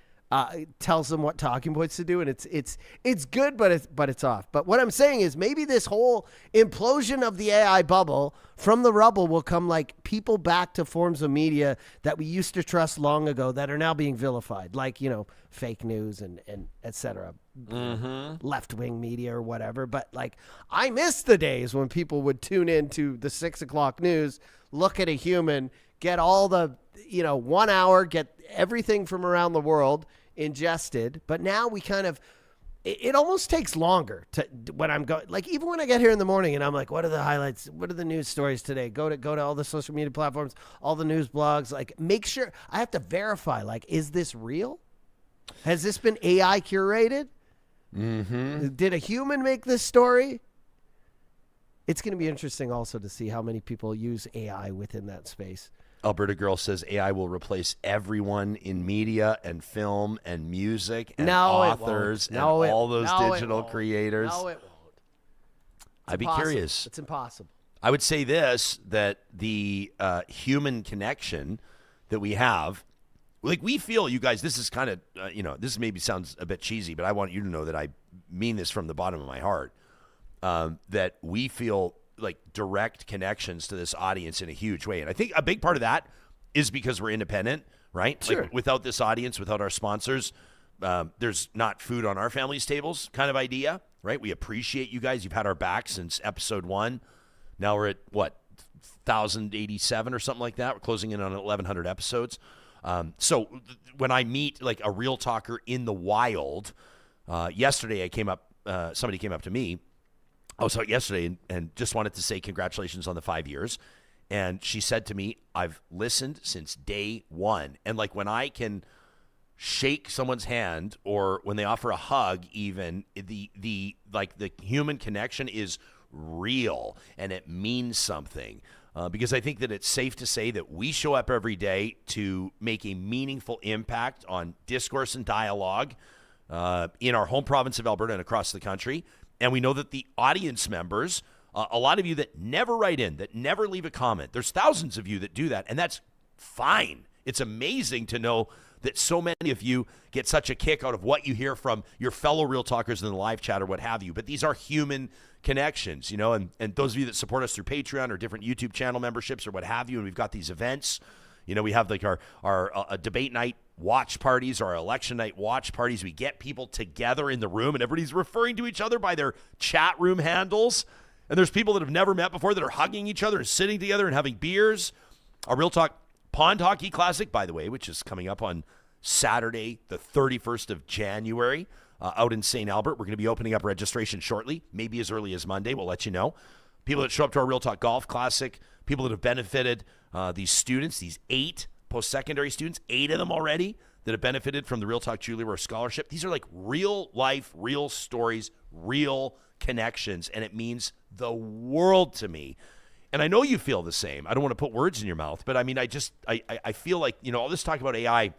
Tells them what talking points to do, and it's good, but it's off. But what I'm saying is maybe this whole implosion of the AI bubble from the rubble will come like people back to forms of media that we used to trust long ago that are now being vilified, like fake news and etc. Left-wing media or whatever. But like I miss the days when people would tune into the 6 o'clock news, look at a human, get all the 1 hour, get everything from around the world ingested. But now we kind of, it almost takes longer to when I'm going, like even when I get here in the morning and I'm like, what are the highlights? What are the news stories today? Go to all the social media platforms, all the news blogs, like make sure I have to verify, like, is this real? Has this been AI curated? Did a human make this story? It's going to be interesting also to see how many people use AI within that space. Alberta Girl says AI will replace everyone in media and film and music and authors and all those digital creators. No, it won't. I'd be curious. It's impossible. I would say this, that the human connection that we have, like we feel, you guys, this is kind of, this maybe sounds a bit cheesy, but I want you to know that I mean this from the bottom of my heart, that we feel like direct connections to this audience in a huge way. And I think a big part of that is because we're independent, right? Sure. Like without this audience, without our sponsors, there's not food on our family's tables kind of idea, right? We appreciate you guys. You've had our back since episode 1. Now we're at 1,087 or something like that. We're closing in on 1,100 episodes. So when I meet like a real talker in the wild, yesterday somebody came up to me. I was out yesterday and just wanted to say congratulations on the 5 years. And she said to me, I've listened since day 1. And like when I can shake someone's hand or when they offer a hug, even the human connection is real and it means something. Because I think that it's safe to say that we show up every day to make a meaningful impact on discourse and dialogue in our home province of Alberta and across the country. And we know that the audience members, a lot of you that never write in, that never leave a comment, there's thousands of you that do that, and that's fine. It's amazing to know that so many of you get such a kick out of what you hear from your fellow Real Talkers in the live chat or what have you. But these are human connections, and those of you that support us through Patreon or different YouTube channel memberships or what have you, and we've got these events. We have like our debate night watch parties or our election night watch parties. We get people together in the room and everybody's referring to each other by their chat room handles. And there's people that have never met before that are hugging each other and sitting together and having beers. Our Real Talk Pond Hockey Classic, by the way, which is coming up on Saturday, the 31st of January, out in St. Albert. We're going to be opening up registration shortly, maybe as early as Monday. We'll let you know. People that show up to our Real Talk Golf Classic, people that have benefited, these students, these 8 post-secondary students, 8 of them already that have benefited from the Real Talk Julie Rohr Scholarship. These are like real life, real stories, real connections, and it means the world to me. And I know you feel the same. I don't want to put words in your mouth, but I mean, I feel like, all this talk about AI,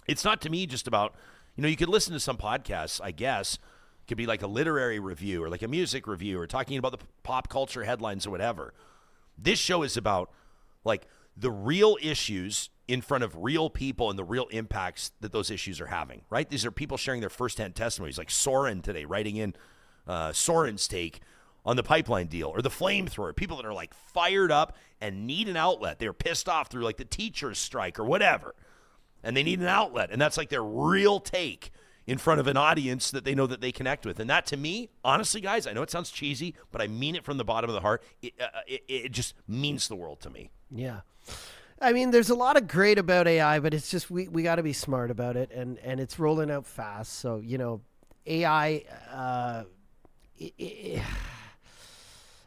it's not to me just about, you could listen to some podcasts, I guess, it could be like a literary review or like a music review or talking about the pop culture headlines or whatever. This show is about like the real issues in front of real people and the real impacts that those issues are having, right? These are people sharing their firsthand testimonies, like Sorin today, writing in Sorin's take on the pipeline deal or the flamethrower, people that are like fired up and need an outlet. They're pissed off through like the teachers' strike or whatever, and they need an outlet. And that's like their real take in front of an audience that they know that they connect with. And that to me, honestly, guys, I know it sounds cheesy, but I mean it from the bottom of the heart. It just means the world to me. Yeah. I mean, there's a lot of great about AI, but it's just we got to be smart about it, and it's rolling out fast. So, AI,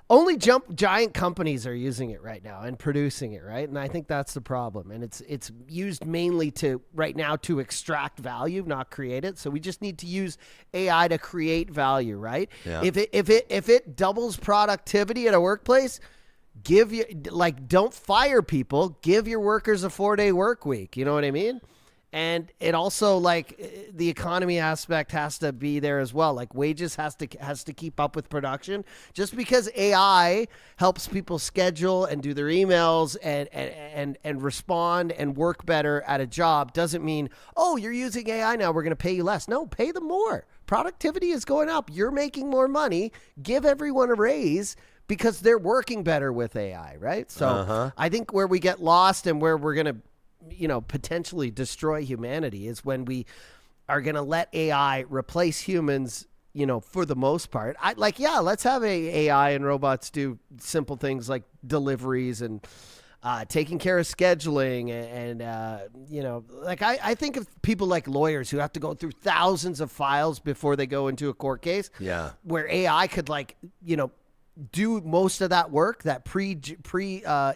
only giant companies are using it right now and producing it, right? And I think that's the problem. And it's used mainly right now to extract value, not create it. So we just need to use AI to create value, right? Yeah. If it doubles productivity at a workplace, don't fire people, give your workers a 4-day work week. You know what I mean? And it also, like, the economy aspect has to be there as well. Like, wages has to keep up with production. Just because AI helps people schedule and do their emails and respond and work better at a job doesn't mean, oh, you're using AI now, we're going to pay you less. No, pay them more. Productivity is going up. You're making more money. Give everyone a raise because they're working better with AI, right? So I think where we get lost and where we're going to potentially destroy humanity is when we are going to let AI replace humans, for the most part. Let's have AI and robots do simple things like deliveries and taking care of scheduling and I think of people like lawyers who have to go through thousands of files before they go into a court case. Yeah. Where AI could do most of that work, that pre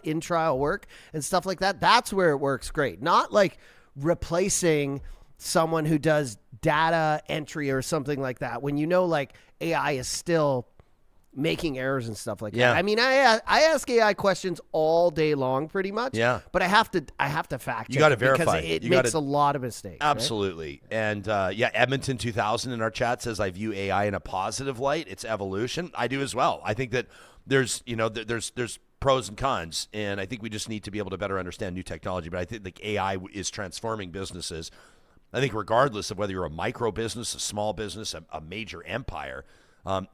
in trial work and stuff like that. That's where it works great. Not like replacing someone who does data entry or something like that. When like AI is still making errors and stuff like that. I mean, I ask AI questions all day long, pretty much. Yeah. But I have to fact check. You got to verify verify. It makes a lot of mistakes. Absolutely. Right? And Edmonton 2000 in our chat says, I view AI in a positive light. It's evolution. I do as well. I think that there's pros and cons, and I think we just need to be able to better understand new technology. But I think AI is transforming businesses. I think regardless of whether you're a micro business, a small business, a major empire,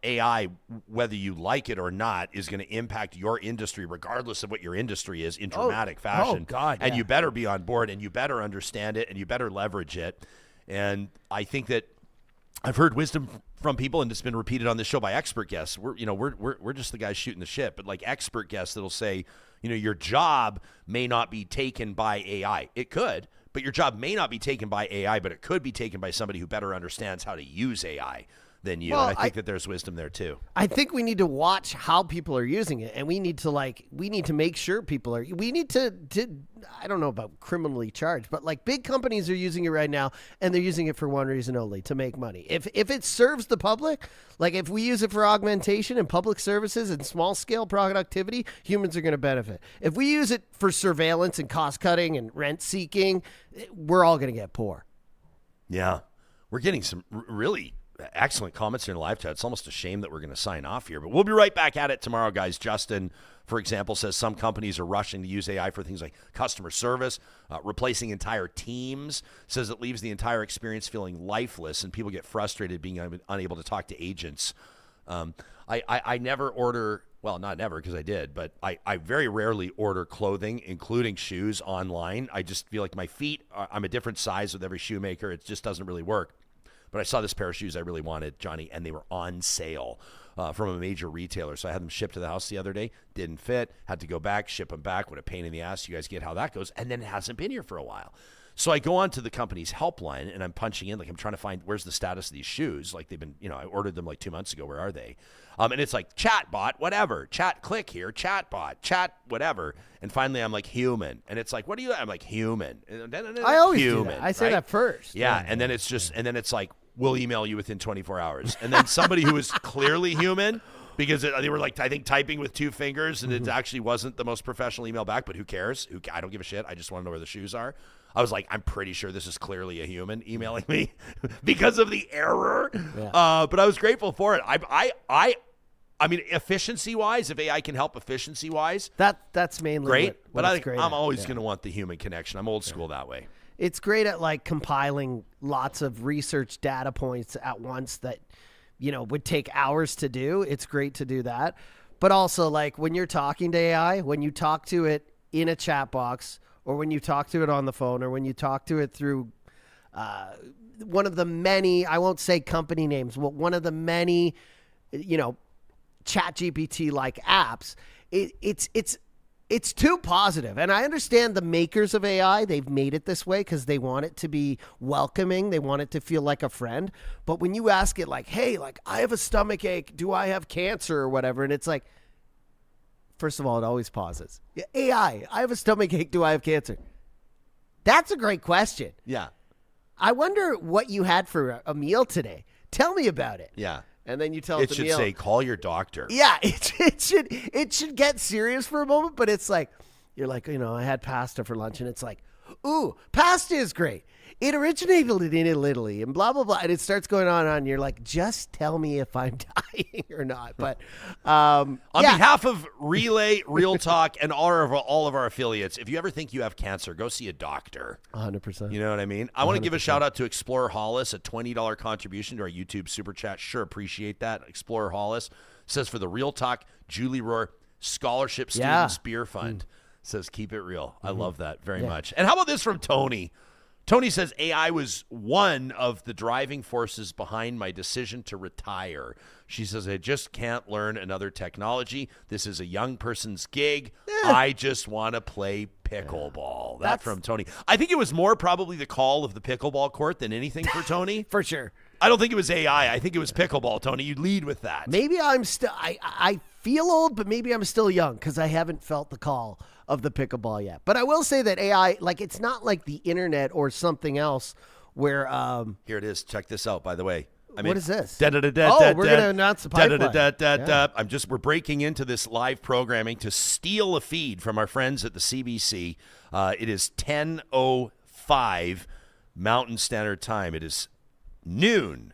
AI, whether you like it or not, is going to impact your industry regardless of what your industry is in dramatic fashion. Oh, God, and yeah. you better be on board, and you better understand it, and you better leverage it. And I think that I've heard wisdom from people, and it's been repeated on this show by expert guests. We're just the guys shooting the shit, but like expert guests that'll say, your job may not be taken by AI. It could, but your job may not be taken by AI, but it could be taken by somebody who better understands how to use AI than you. Well, and I think that there's wisdom there too. I think we need to watch how people are using it, and we need to make sure we need to I don't know about criminally charged, but like big companies are using it right now, and they're using it for one reason only, to make money. If it serves the public, like if we use it for augmentation and public services and small scale productivity, humans are going to benefit. If we use it for surveillance and cost cutting and rent seeking, we're all going to get poor. Yeah. We're getting some really excellent comments here in the live chat. It's almost a shame that we're going to sign off here, but we'll be right back at it tomorrow, guys. Justin, for example, says some companies are rushing to use AI for things like customer service, replacing entire teams, says it leaves the entire experience feeling lifeless and people get frustrated being unable to talk to agents. I never order, well, not never because I did, but I very rarely order clothing, including shoes, online. I just feel like my feet, I'm a different size with every shoemaker. It just doesn't really work. But I saw this pair of shoes I really wanted, Johnny, and they were on sale from a major retailer. So I had them shipped to the house the other day. Didn't fit. Had to go back, ship them back. What a pain in the ass. You guys get how that goes. And then it hasn't been here for a while. So I go on to the company's helpline, and I'm punching in. Like, I'm trying to find where's the status of these shoes. Like, they've been, I ordered them like 2 months ago. Where are they? And it's like chatbot, whatever. Chat, click here, chatbot, chat, whatever. And finally, I'm like human. And it's like, what are you? I'm like human. I always human, do that. I say right? that first. Yeah. And then it's like, we'll email you within 24 hours. And then somebody who was clearly human, because they were like, I think, typing with 2 fingers, and it actually wasn't the most professional email back, but who cares? I don't give a shit. I just want to know where the shoes are. I was like, I'm pretty sure this is clearly a human emailing me because of the error. Yeah. But I was grateful for it. I mean, efficiency-wise, if AI can help efficiency-wise, that's mainly great. What But I'm always going to want the human connection. I'm old school that way. It's great at like compiling lots of research data points at once that, would take hours to do. It's great to do that. But also, like, when you're talking to AI, when you talk to it in a chat box, or when you talk to it on the phone, or when you talk to it through one of the many, I won't say company names, but one of the many, ChatGPT like apps, it's It's too positive. And I understand the makers of AI, they've made it this way because they want it to be welcoming. They want it to feel like a friend. But when you ask it like, hey, like I have a stomach ache, do I have cancer or whatever? And it's like, first of all, it always pauses. Yeah, AI, I have a stomach ache, do I have cancer? That's a great question. Yeah. I wonder what you had for a meal today. Tell me about it. Yeah. And then you tell it the should meal. say, call your doctor. Yeah, it should get serious for a moment, but it's like, you're like, I had pasta for lunch, and it's like, ooh, pasta is great. It originated in Italy, and blah, blah, blah. And it starts going on, and you're like, just tell me if I'm dying or not. But on behalf of Relay, Real Talk, and all of our affiliates, if you ever think you have cancer, go see a doctor. 100%. You know what I mean? I want to give a shout out to Explorer Hollis, a $20 contribution to our YouTube Super Chat. Sure, appreciate that. Explorer Hollis says for the Real Talk, Julie Rohr Scholarship Students Beer Fund. Says keep it real. I love that very much. And how about this from Tony? Tony says, AI was one of the driving forces behind my decision to retire. She says, I just can't learn another technology. This is a young person's gig. I just want to play pickleball. That's from Tony. I think it was more probably the call of the pickleball court than anything for Tony. For sure. I don't think it was AI. I think it was pickleball, Tony. You lead with that. Maybe I'm still, I feel old, but maybe I'm still young because I haven't felt the call of the pickleball yet. But I will say that AI, like, it's not like the internet or something else where here it is. Check this out, by the way. What is this? We're going to announce the pipeline. We're breaking into this live programming to steal a feed from our friends at the CBC. It is 10:05 Mountain Standard Time. It is noon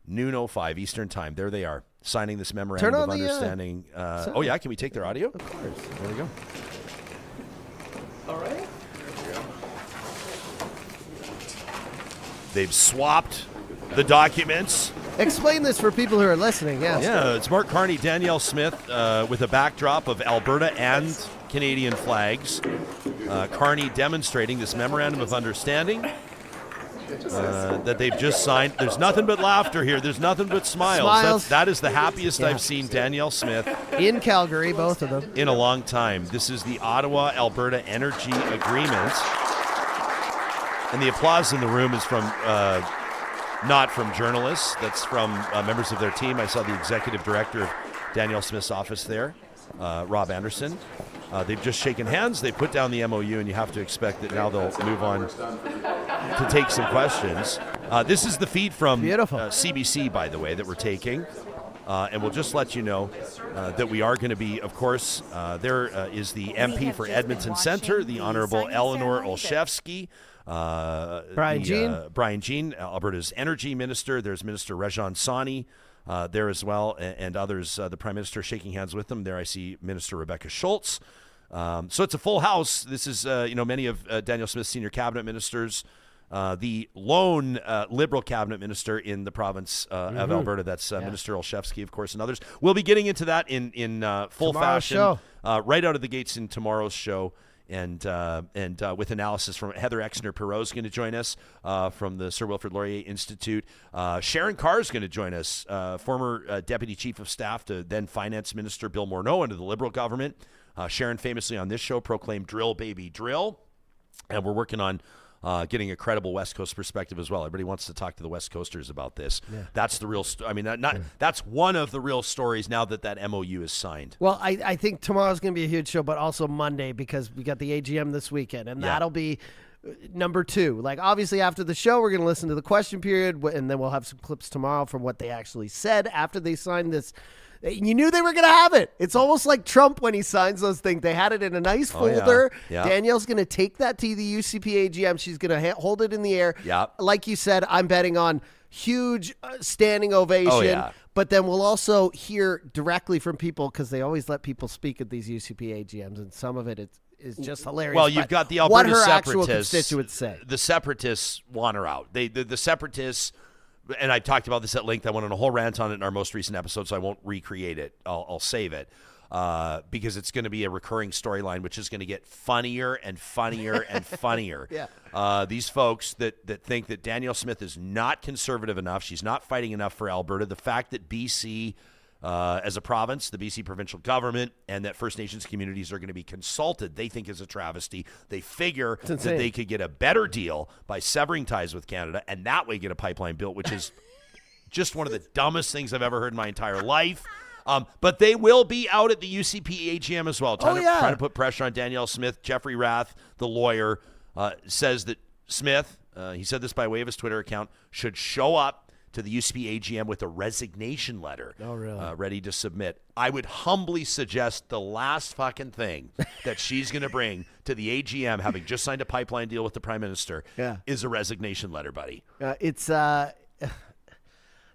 05 Eastern Time. There they are, signing this memorandum of understanding. Can we take their audio? Of course. There we go. All right. They've swapped the documents. Explain this for people who are listening. Yeah, it's Mark Carney, Danielle Smith, with a backdrop of Alberta and Canadian flags. Carney demonstrating this memorandum of understanding that they've just signed. There's nothing but laughter here. There's nothing but smiles. That is the happiest I've seen Danielle Smith in Calgary, both of them, in a long time. This is the Ottawa-Alberta Energy Agreement. And the applause in the room is from not from journalists. That's from members of their team. I saw the executive director of Danielle Smith's office there, Rob Anderson. They've just shaken hands. They put down the MOU, and you have to expect that now they'll move on to take some questions. This is the feed from CBC, by the way, that we're taking. And we'll just let you know that we are going to be, of course, there is the MP for Edmonton Centre, the Honourable Eleanor Olszewski. Brian Jean, Alberta's Energy Minister. There's Minister Rajan Sawhney there as well, and others. The Prime Minister shaking hands with them. There I see Minister Rebecca Schultz. So it's a full house. This is, many of Danielle Smith's senior cabinet ministers. The lone Liberal cabinet minister in the province of Alberta, that's Minister Olszewski, of course, and others. We'll be getting into that in full fashion right out of the gates in tomorrow's show. And with analysis from Heather Exner-Perot is going to join us from the Sir Wilfrid Laurier Institute. Sharon Carr is going to join us, former Deputy Chief of Staff to then Finance Minister Bill Morneau under the Liberal government. Sharon famously on this show proclaimed drill, baby, drill. And we're working on getting a credible West Coast perspective as well. Everybody wants to talk to the West Coasters about this. Yeah. That's the real that's one of the real stories now that MOU is signed. Well, I think tomorrow's going to be a huge show, but also Monday because we got the AGM this weekend, and that'll be number 2. Like, obviously, after the show, we're going to listen to the question period, and then we'll have some clips tomorrow from what they actually said after they signed this. You knew they were going to have it. It's almost like Trump when he signs those things. They had it in a nice folder. Yeah. Danielle's going to take that to the UCP AGM. She's going to hold it in the air. Yeah. Like you said, I'm betting on huge standing ovation. Oh, yeah. But then we'll also hear directly from people because they always let people speak at these UCP AGMs, and some of it is just hilarious. Well, you've got the Alberta what her separatists. Actual constituents say. The separatists want her out. The separatists. And I talked about this at length. I went on a whole rant on it in our most recent episode, so I won't recreate it. I'll save it because it's going to be a recurring storyline, which is going to get funnier and funnier and funnier. Yeah. These folks that think that Danielle Smith is not conservative enough, she's not fighting enough for Alberta. The fact that BC as a province, the BC provincial government, and that First Nations communities are going to be consulted, they think is a travesty. They figure that they could get a better deal by severing ties with Canada and that way get a pipeline built, which is just one of the dumbest things I've ever heard in my entire life. But they will be out at the UCP AGM as well, trying to put pressure on Danielle Smith. Jeffrey Rath, the lawyer, says that Smith, he said this by way of his Twitter account, should show up to the UCP AGM with a resignation letter ready to submit. I would humbly suggest the last fucking thing that she's going to bring to the AGM, having just signed a pipeline deal with the Prime Minister, is a resignation letter, buddy.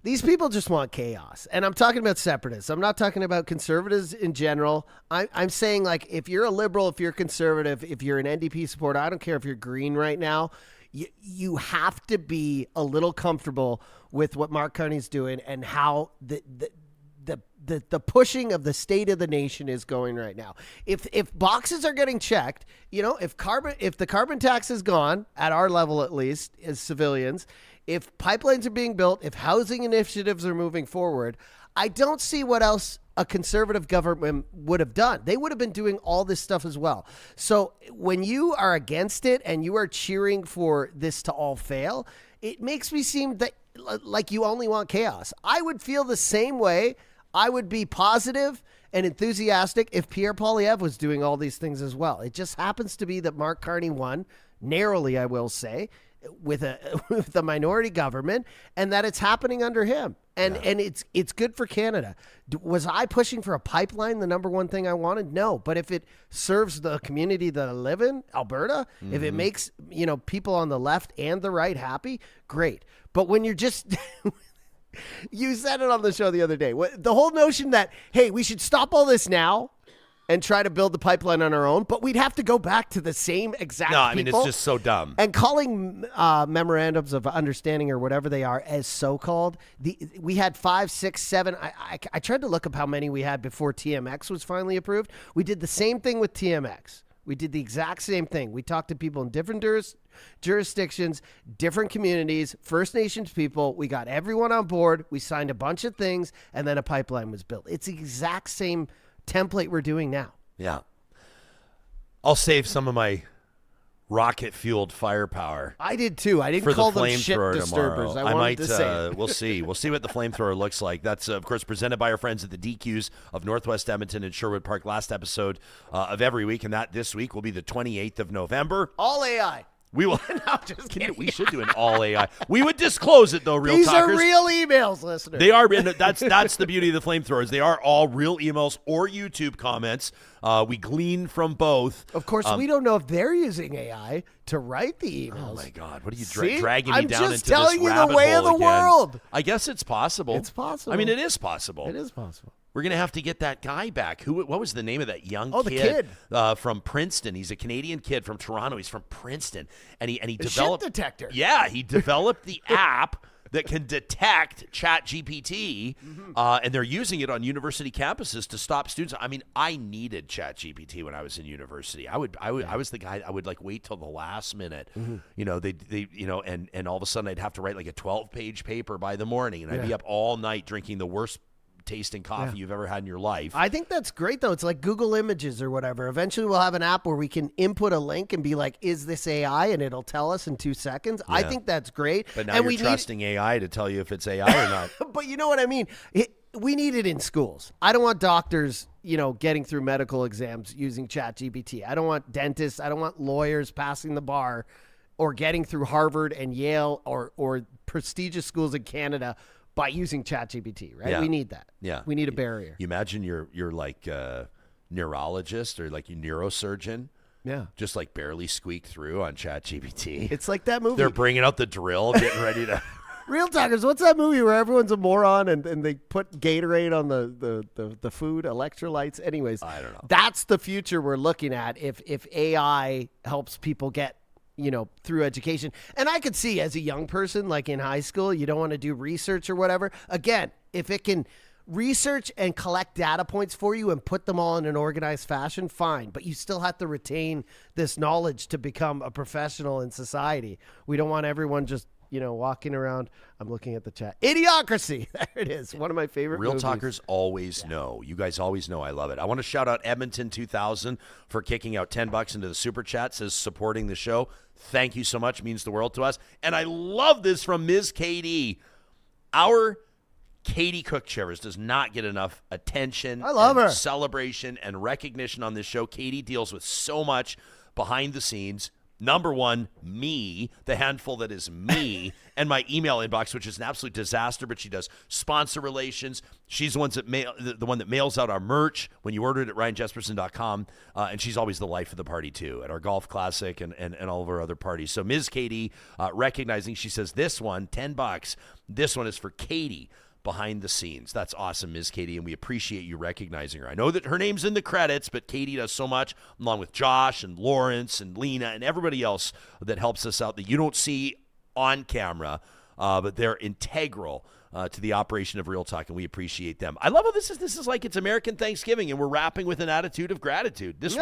These people just want chaos. And I'm talking about separatists. I'm not talking about conservatives in general. I'm saying, like, if you're a liberal, if you're conservative, if you're an NDP supporter, I don't care if you're green right now, you have to be a little comfortable with what Mark Carney's doing and how the pushing of the state of the nation is going right now. If boxes are getting checked, if the carbon tax is gone, at our level at least, as civilians, if pipelines are being built, if housing initiatives are moving forward, I don't see what else a conservative government would have done. They would have been doing all this stuff as well. So when you are against it and you are cheering for this to all fail, it makes me seem that like you only want chaos. I would feel the same way. I would be positive and enthusiastic if Pierre Poilievre was doing all these things as well. It just happens to be that Mark Carney won, narrowly, I will say, with a minority government, and that it's happening under him. And it's good for Canada. Was I pushing for a pipeline the number one thing I wanted? No. But if it serves the community that I live in, Alberta, if it makes people on the left and the right happy, great. But when you're just you said it on the show the other day, the whole notion that, hey, we should stop all this now and try to build the pipeline on our own, but we'd have to go back to the same exact people. No, I mean, it's just so dumb. And calling memorandums of understanding or whatever they are as so-called, we had 5, 6, 7. I tried to look up how many we had before TMX was finally approved. We did the same thing with TMX. We did the exact same thing. We talked to people in different jurisdictions, different communities, First Nations people. We got everyone on board. We signed a bunch of things, and then a pipeline was built. It's the exact same template we're doing now. Yeah. I'll save some of my rocket-fueled firepower. I did too. I didn't call them shit disturbers. I wanted to say it. We'll see. We'll see what the flamethrower looks like. That's, of course, presented by our friends at the DQs of Northwest Edmonton and Sherwood Park. Last episode of every week, and that this week will be the 28th of November. All AI. We will. No, just kidding. We should do an all AI. We would disclose it, though, Real These Talkers. These are real emails, listeners. They are. That's the beauty of the flamethrowers. They are all real emails or YouTube comments. We glean from both. Of course, we don't know if they're using AI to write the emails. Oh, my God. What are you dragging me down into this rabbit hole I'm just telling you the way of the again? world. I guess it's possible. It's possible. I mean, it is possible. It is possible. We're going to have to get that guy back. What was the name of that young kid? The kid. From Princeton. He's a Canadian kid from Toronto. He's from Princeton. And he developed... shit detector. Yeah, he developed the app that can detect ChatGPT, and they're using it on university campuses to stop students. I mean, I needed ChatGPT when I was in university. I was the guy. I would like wait till the last minute. And all of a sudden I'd have to write like a 12-page paper by the morning, and I'd be up all night drinking the worst tasting coffee you've ever had in your life. I think that's great, though. It's like Google Images or whatever. Eventually we'll have an app where we can input a link and be like, is this AI? And it'll tell us in 2 seconds. Yeah. I think that's great. But now you're trusting AI to tell you if it's AI or not. But you know what I mean? We need it in schools. I don't want doctors, getting through medical exams using ChatGPT. I don't want dentists. I don't want lawyers passing the bar or getting through Harvard and Yale or prestigious schools in Canada by using ChatGPT, right? Yeah. We need that. Yeah. We need a barrier. You imagine you're like a neurologist or like a neurosurgeon. Yeah. Just like barely squeak through on ChatGPT. It's like that movie. They're bringing out the drill, getting ready to... Real Talkers, what's that movie where everyone's a moron and they put Gatorade on the food, electrolytes? Anyways, I don't know. That's the future we're looking at if AI helps people get through education. And I could see as a young person, like in high school, you don't want to do research or whatever. Again, if it can research and collect data points for you and put them all in an organized fashion, fine. But you still have to retain this knowledge to become a professional in society. We don't want everyone just walking around. I'm looking at the chat. Idiocracy. There it is. One of my favorite Real movies. Talkers always know. You guys always know I love it. I want to shout out Edmonton 2000 for kicking out $10 into the super chat, says supporting the show. Thank you so much. It means the world to us. And I love this from Ms. Katie. Our Katie Cook-Chivers does not get enough attention. I love her. Celebration and recognition on this show. Katie deals with so much behind the scenes. Number one, me, the handful that is me, and my email inbox, which is an absolute disaster, but she does sponsor relations. She's the one that mails out our merch when you order it at ryanjesperson.com, and she's always the life of the party, too, at our golf classic and all of our other parties. So Ms. Katie, recognizing, she says, this one, $10, this one is for Katie, behind the scenes. That's awesome, Ms. Katie, and we appreciate you recognizing her. I know that her name's in the credits, but Katie does so much, along with Josh and Lawrence and Lena and everybody else that helps us out that you don't see on camera, but they're integral to the operation of Real Talk, and we appreciate them. I love how this is like it's American Thanksgiving, and we're wrapping with an attitude of gratitude. This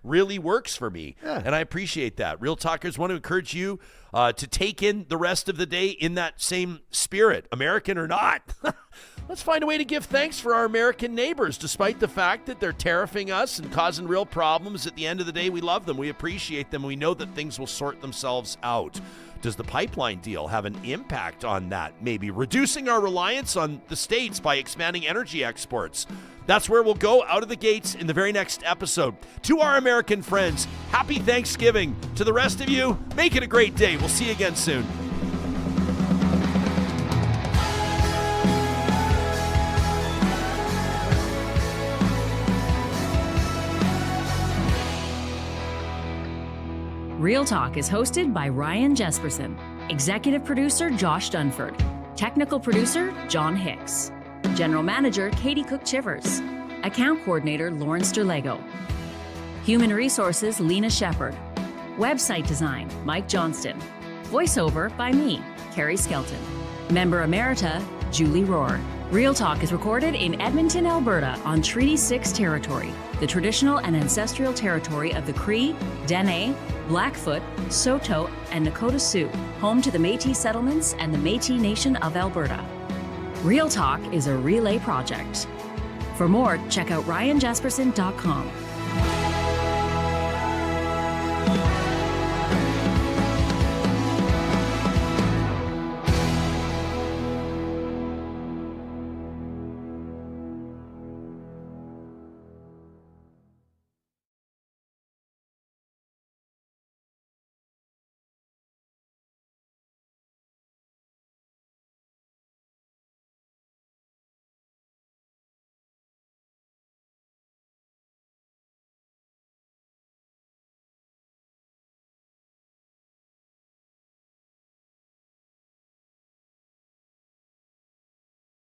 really works for me, and I appreciate that. Real Talkers want to encourage you to take in the rest of the day in that same spirit, American or not. Let's find a way to give thanks for our American neighbors, despite the fact that they're tariffing us and causing real problems. At the end of the day, we love them, we appreciate them, we know that things will sort themselves out. Does the pipeline deal have an impact on that? Maybe reducing our reliance on the states by expanding energy exports. That's where we'll go out of the gates in the very next episode. To our American friends, happy Thanksgiving. To the rest of you, make it a great day. We'll see you again soon. Real Talk is hosted by Ryan Jesperson, executive producer Josh Dunford, technical producer John Hicks, general manager Katie Cook-Chivers, account coordinator Lawrence Derlego, human resources Lena Shepard, website design Mike Johnston, voiceover by me, Carrie Skelton, member emerita Julie Rohr. Real Talk is recorded in Edmonton, Alberta on Treaty 6 territory, the traditional and ancestral territory of the Cree, Dene, Blackfoot, Saulteaux, and Nakota Sioux, home to the Métis settlements and the Métis Nation of Alberta. Real Talk is a relay project. For more, check out ryanjesperson.com.